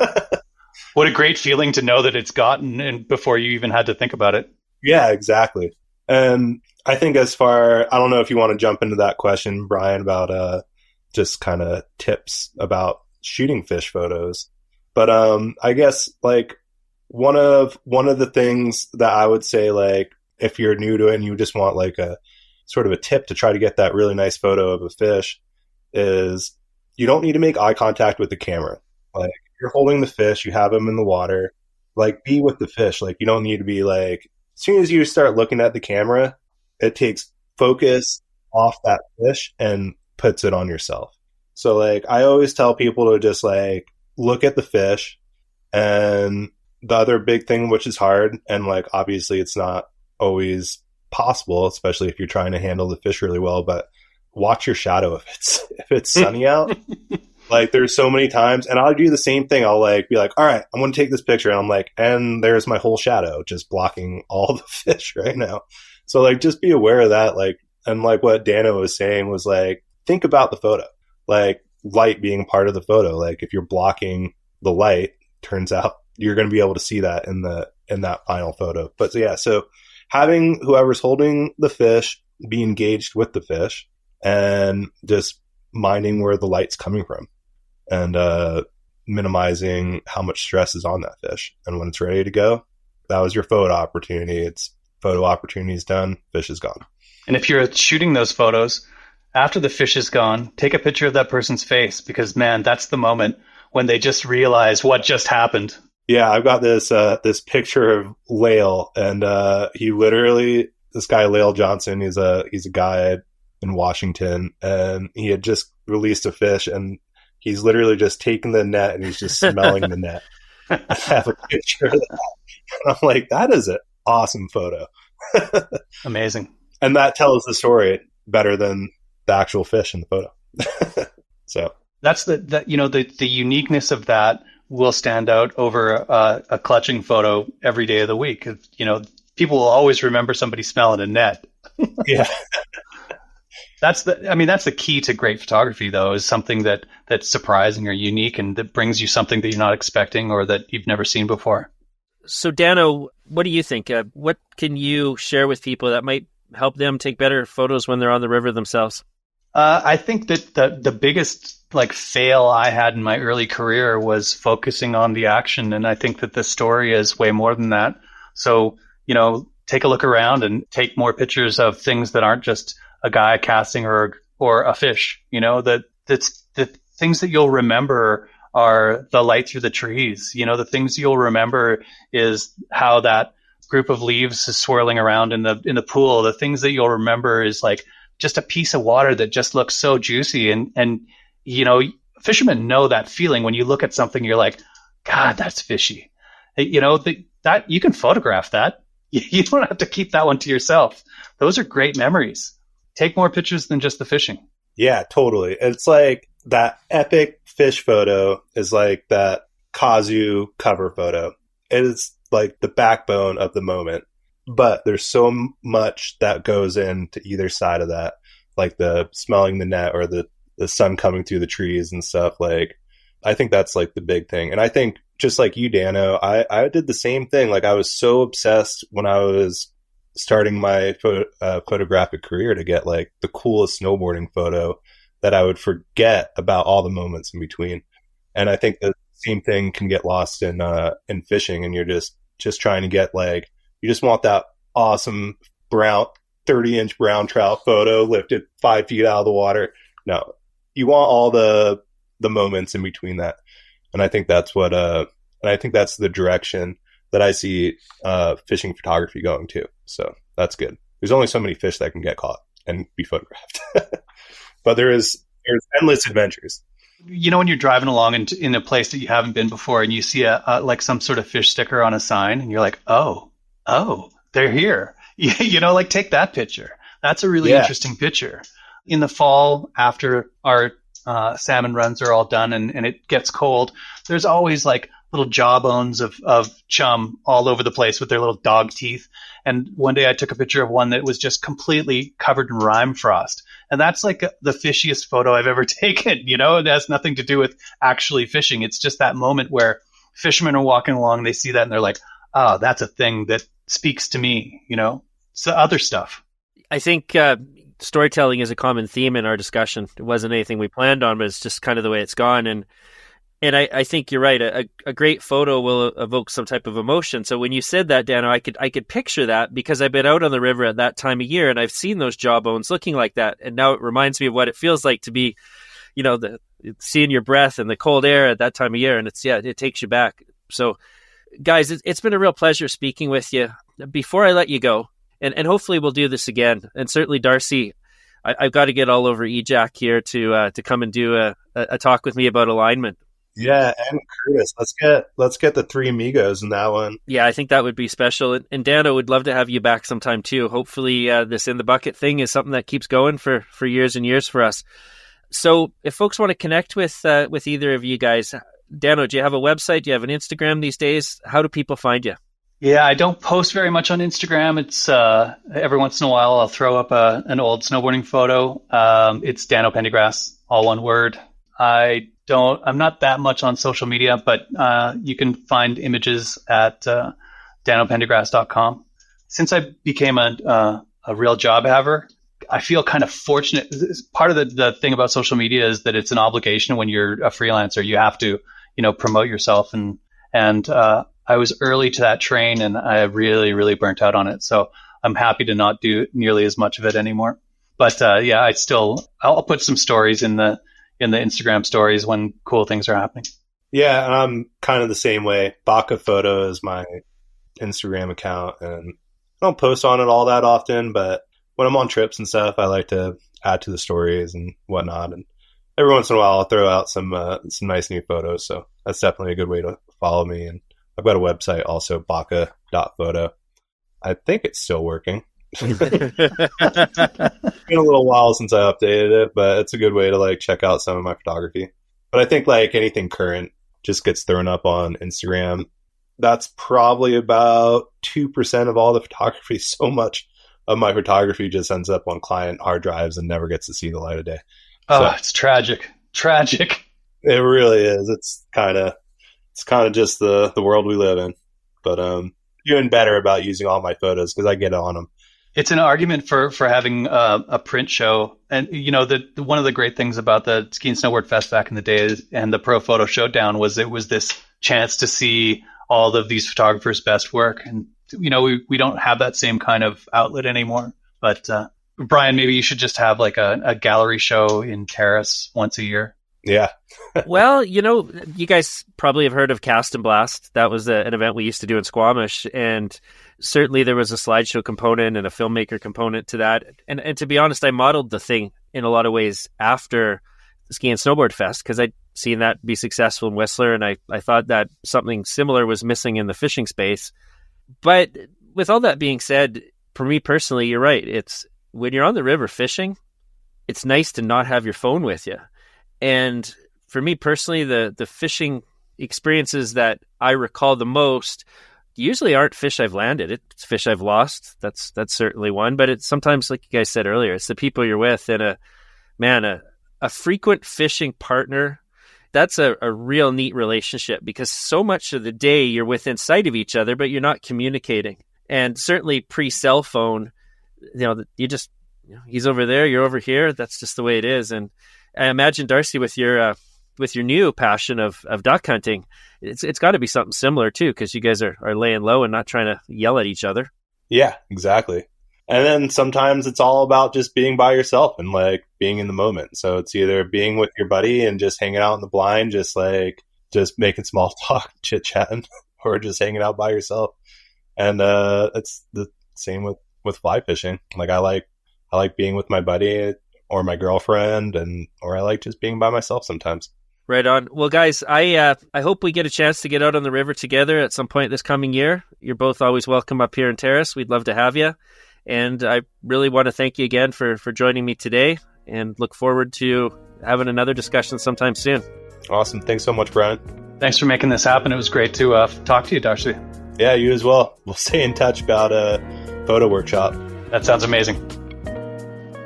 What a great feeling to know that it's gotten and before you even had to think about it. Yeah, exactly. And I think I don't know if you want to jump into that question, Brian, about just kind of tips about shooting fish photos. But I guess like one of the things that I would say, like if you're new to it and you just want like a sort of a tip to try to get that really nice photo of a fish, is you don't need to make eye contact with the camera. Like you're holding the fish, you have them in the water, like be with the fish. Like you don't need to be like, as soon as you start looking at the camera, it takes focus off that fish and puts it on yourself. So like I always tell people to just like look at the fish. And the other big thing, which is hard, and like obviously it's not always possible, especially if you're trying to handle the fish really well, but watch your shadow if it's sunny out. Like there's so many times, and I'll do the same thing. I'll like be like, all right, I'm going to take this picture, and I'm like, and there's my whole shadow just blocking all the fish right now. So like just be aware of that. Like, and like what Dano was saying was like, think about the photo, like light being part of the photo. Like if you're blocking the light, turns out you're going to be able to see that in that final photo. But so, yeah, so having whoever's holding the fish be engaged with the fish and just minding where the light's coming from. And minimizing how much stress is on that fish. And when it's ready to go, that was your photo opportunity. It's photo opportunity is done, fish is gone. And if you're shooting those photos, after the fish is gone, take a picture of that person's face, because man, that's the moment when they just realize what just happened. Yeah, I've got this picture of Lael, and he literally, this guy Lael Johnson, he's a guy in Washington, and he had just released a fish, and he's literally just taking the net and he's just smelling the net. I have a picture of that. And I'm like, that is an awesome photo. Amazing. And that tells the story better than the actual fish in the photo. So that's the uniqueness of that will stand out over a clutching photo every day of the week. People will always remember somebody smelling a net. Yeah. That's the key to great photography, though, is something that's surprising or unique and that brings you something that you're not expecting or that you've never seen before. So, Dano, what do you think? What can you share with people that might help them take better photos when they're on the river themselves? I think that the biggest fail I had in my early career was focusing on the action, and I think that the story is way more than that. So, take a look around and take more pictures of things that aren't just a guy casting or a fish. The things that you'll remember are the light through the trees. The things you'll remember is how that group of leaves is swirling around in the pool. The things that you'll remember is just a piece of water that just looks so juicy. And fishermen know that feeling when you look at something, you're like, God, that's fishy. That you can photograph that. You don't have to keep that one to yourself. Those are great memories. Take more pictures than just the fishing. Yeah, totally. It's like that epic fish photo is like that Kazu cover photo. It is like the backbone of the moment. But there's so much that goes into either side of that, like the smelling the net or the sun coming through the trees and stuff. I think that's the big thing. And I think just like you, Dano, I did the same thing. I was so obsessed when I was starting my photographic career to get the coolest snowboarding photo that I would forget about all the moments in between. And I think the same thing can get lost in fishing, and you're just trying to get you just want that awesome 30-inch brown trout photo lifted 5 feet out of the water. No, you want all the moments in between that. And I think that's the direction that I see fishing photography going to. So that's good. There's only so many fish that can get caught and be photographed. But there's endless adventures. When you're driving along in a place that you haven't been before and you see some sort of fish sticker on a sign and you're like, oh, they're here. Take that picture. That's a really interesting picture. In the fall, after our salmon runs are all done and it gets cold, there's always little jawbones of chum all over the place with their little dog teeth. And one day I took a picture of one that was just completely covered in rime frost. And that's the fishiest photo I've ever taken. It has nothing to do with actually fishing. It's just that moment where fishermen are walking along and they see that and they're like, oh, that's a thing that speaks to me. It's other stuff. I think storytelling is a common theme in our discussion. It wasn't anything we planned on, but it's just kind of the way it's gone. And I think you're right. A great photo will evoke some type of emotion. So when you said that, Dano, I could picture that because I've been out on the river at that time of year and I've seen those jawbones looking like that. And now it reminds me of what it feels like to be, seeing your breath and the cold air at that time of year. And it takes you back. So guys, it's been a real pleasure speaking with you. Before I let you go, and hopefully we'll do this again. And certainly Darcy, I've got to get all over EJack here to come and do a talk with me about alignment. Yeah, and Curtis, let's get the three amigos in that one. Yeah, I think that would be special. And Dano, would love to have you back sometime too. Hopefully this in the bucket thing is something that keeps going for years and years for us. So if folks want to connect with either of you guys, Dano, do you have a website? Do you have an Instagram these days? How do people find you? Yeah, I don't post very much on Instagram. It's every once in a while I'll throw up an old snowboarding photo. It's Dano Pendygrasse, all one word. I'm not that much on social media, but you can find images at danopendygrasse.com. Since I became a real job haver, I feel kind of fortunate. Part of the thing about social media is that it's an obligation when you're a freelancer. You have to promote yourself. And I was early to that train, and I really, really burnt out on it. So I'm happy to not do nearly as much of it anymore. But yeah, I'll put some stories in the Instagram stories when cool things are happening. Yeah, and I'm kind of the same way. Bacha Photo is my Instagram account, and I don't post on it all that often, but when I'm on trips and stuff, I like to add to the stories and whatnot. And every once in a while, I'll throw out some nice new photos. So that's definitely a good way to follow me. And I've got a website also, bacha.photo. I think it's still working. It's been a little while since I updated it, but it's a good way to like check out some of my photography. But I think like anything current just gets thrown up on Instagram. That's probably about 2% of all the photography. So much of my photography just ends up on client hard drives and never gets to see the light of day. Oh, it's tragic. Tragic. It really is. It's kind of just the world we live in. But doing better about using all my photos because I get on them. It's an argument for having a print show. And, one of the great things about the Ski and Snowboard Fest back in the day and the Pro Photo Showdown was it was this chance to see all of these photographers' best work. And, we don't have that same kind of outlet anymore. But, Brian, maybe you should just have like a gallery show in Terrace once a year. Yeah. Well, you guys probably have heard of Cast and Blast. That was an event we used to do in Squamish. And certainly there was a slideshow component and a filmmaker component to that. And to be honest, I modeled the thing in a lot of ways after the Ski and Snowboard Fest because I'd seen that be successful in Whistler. And I thought that something similar was missing in the fishing space. But with all that being said, for me personally, you're right. It's when you're on the river fishing, it's nice to not have your phone with you. And for me personally, the fishing experiences that I recall the most usually aren't fish I've landed. It's fish I've lost. That's certainly one. But it's sometimes, like you guys said earlier, it's the people you're with. And a frequent fishing partner, that's a real neat relationship because so much of the day you're within sight of each other, but you're not communicating. And certainly pre-cell phone, you just, he's over there, you're over here. That's just the way it is. And I imagine, Darcy, with your new passion of duck hunting, it's got to be something similar too, because you guys are laying low and not trying to yell at each other. Yeah, exactly. And then sometimes it's all about just being by yourself and like being in the moment. So it's either being with your buddy and just hanging out in the blind, just making small talk, chit chatting, or just hanging out by yourself. And it's the same with fly fishing. Like I like being with my buddy or my girlfriend, or I like just being by myself sometimes. Right on. Well, guys, I hope we get a chance to get out on the river together at some point this coming year. You're both always welcome up here in Terrace. We'd love to have you. And I really want to thank you again for joining me today and look forward to having another discussion sometime soon. Awesome. Thanks so much, Brian. Thanks for making this happen. It was great to talk to you, Darcy. Yeah, you as well. We'll stay in touch about a photo workshop. That sounds amazing.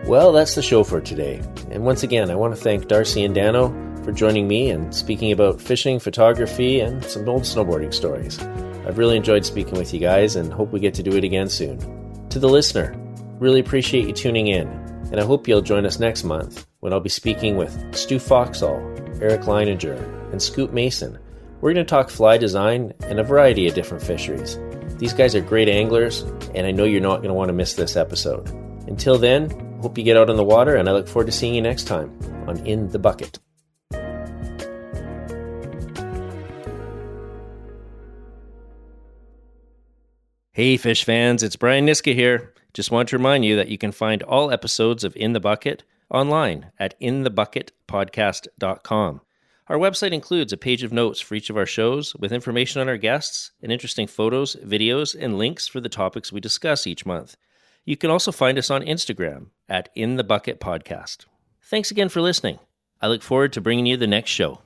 Well, that's the show for today. And once again, I want to thank Darcy and Dano for joining me and speaking about fishing, photography, and some old snowboarding stories. I've really enjoyed speaking with you guys and hope we get to do it again soon. To the listener, really appreciate you tuning in, and I hope you'll join us next month when I'll be speaking with Stu Foxall, Eric Leininger, and Scoot Mason. We're going to talk fly design and a variety of different fisheries. These guys are great anglers, and I know you're not going to want to miss this episode. Until then, hope you get out on the water, and I look forward to seeing you next time on In the Bucket. Hey fish fans, it's Brian Niska here. Just want to remind you that you can find all episodes of In the Bucket online at inthebucketpodcast.com. Our website includes a page of notes for each of our shows with information on our guests and interesting photos, videos, and links for the topics we discuss each month. You can also find us on Instagram at inthebucketpodcast. Thanks again for listening. I look forward to bringing you the next show.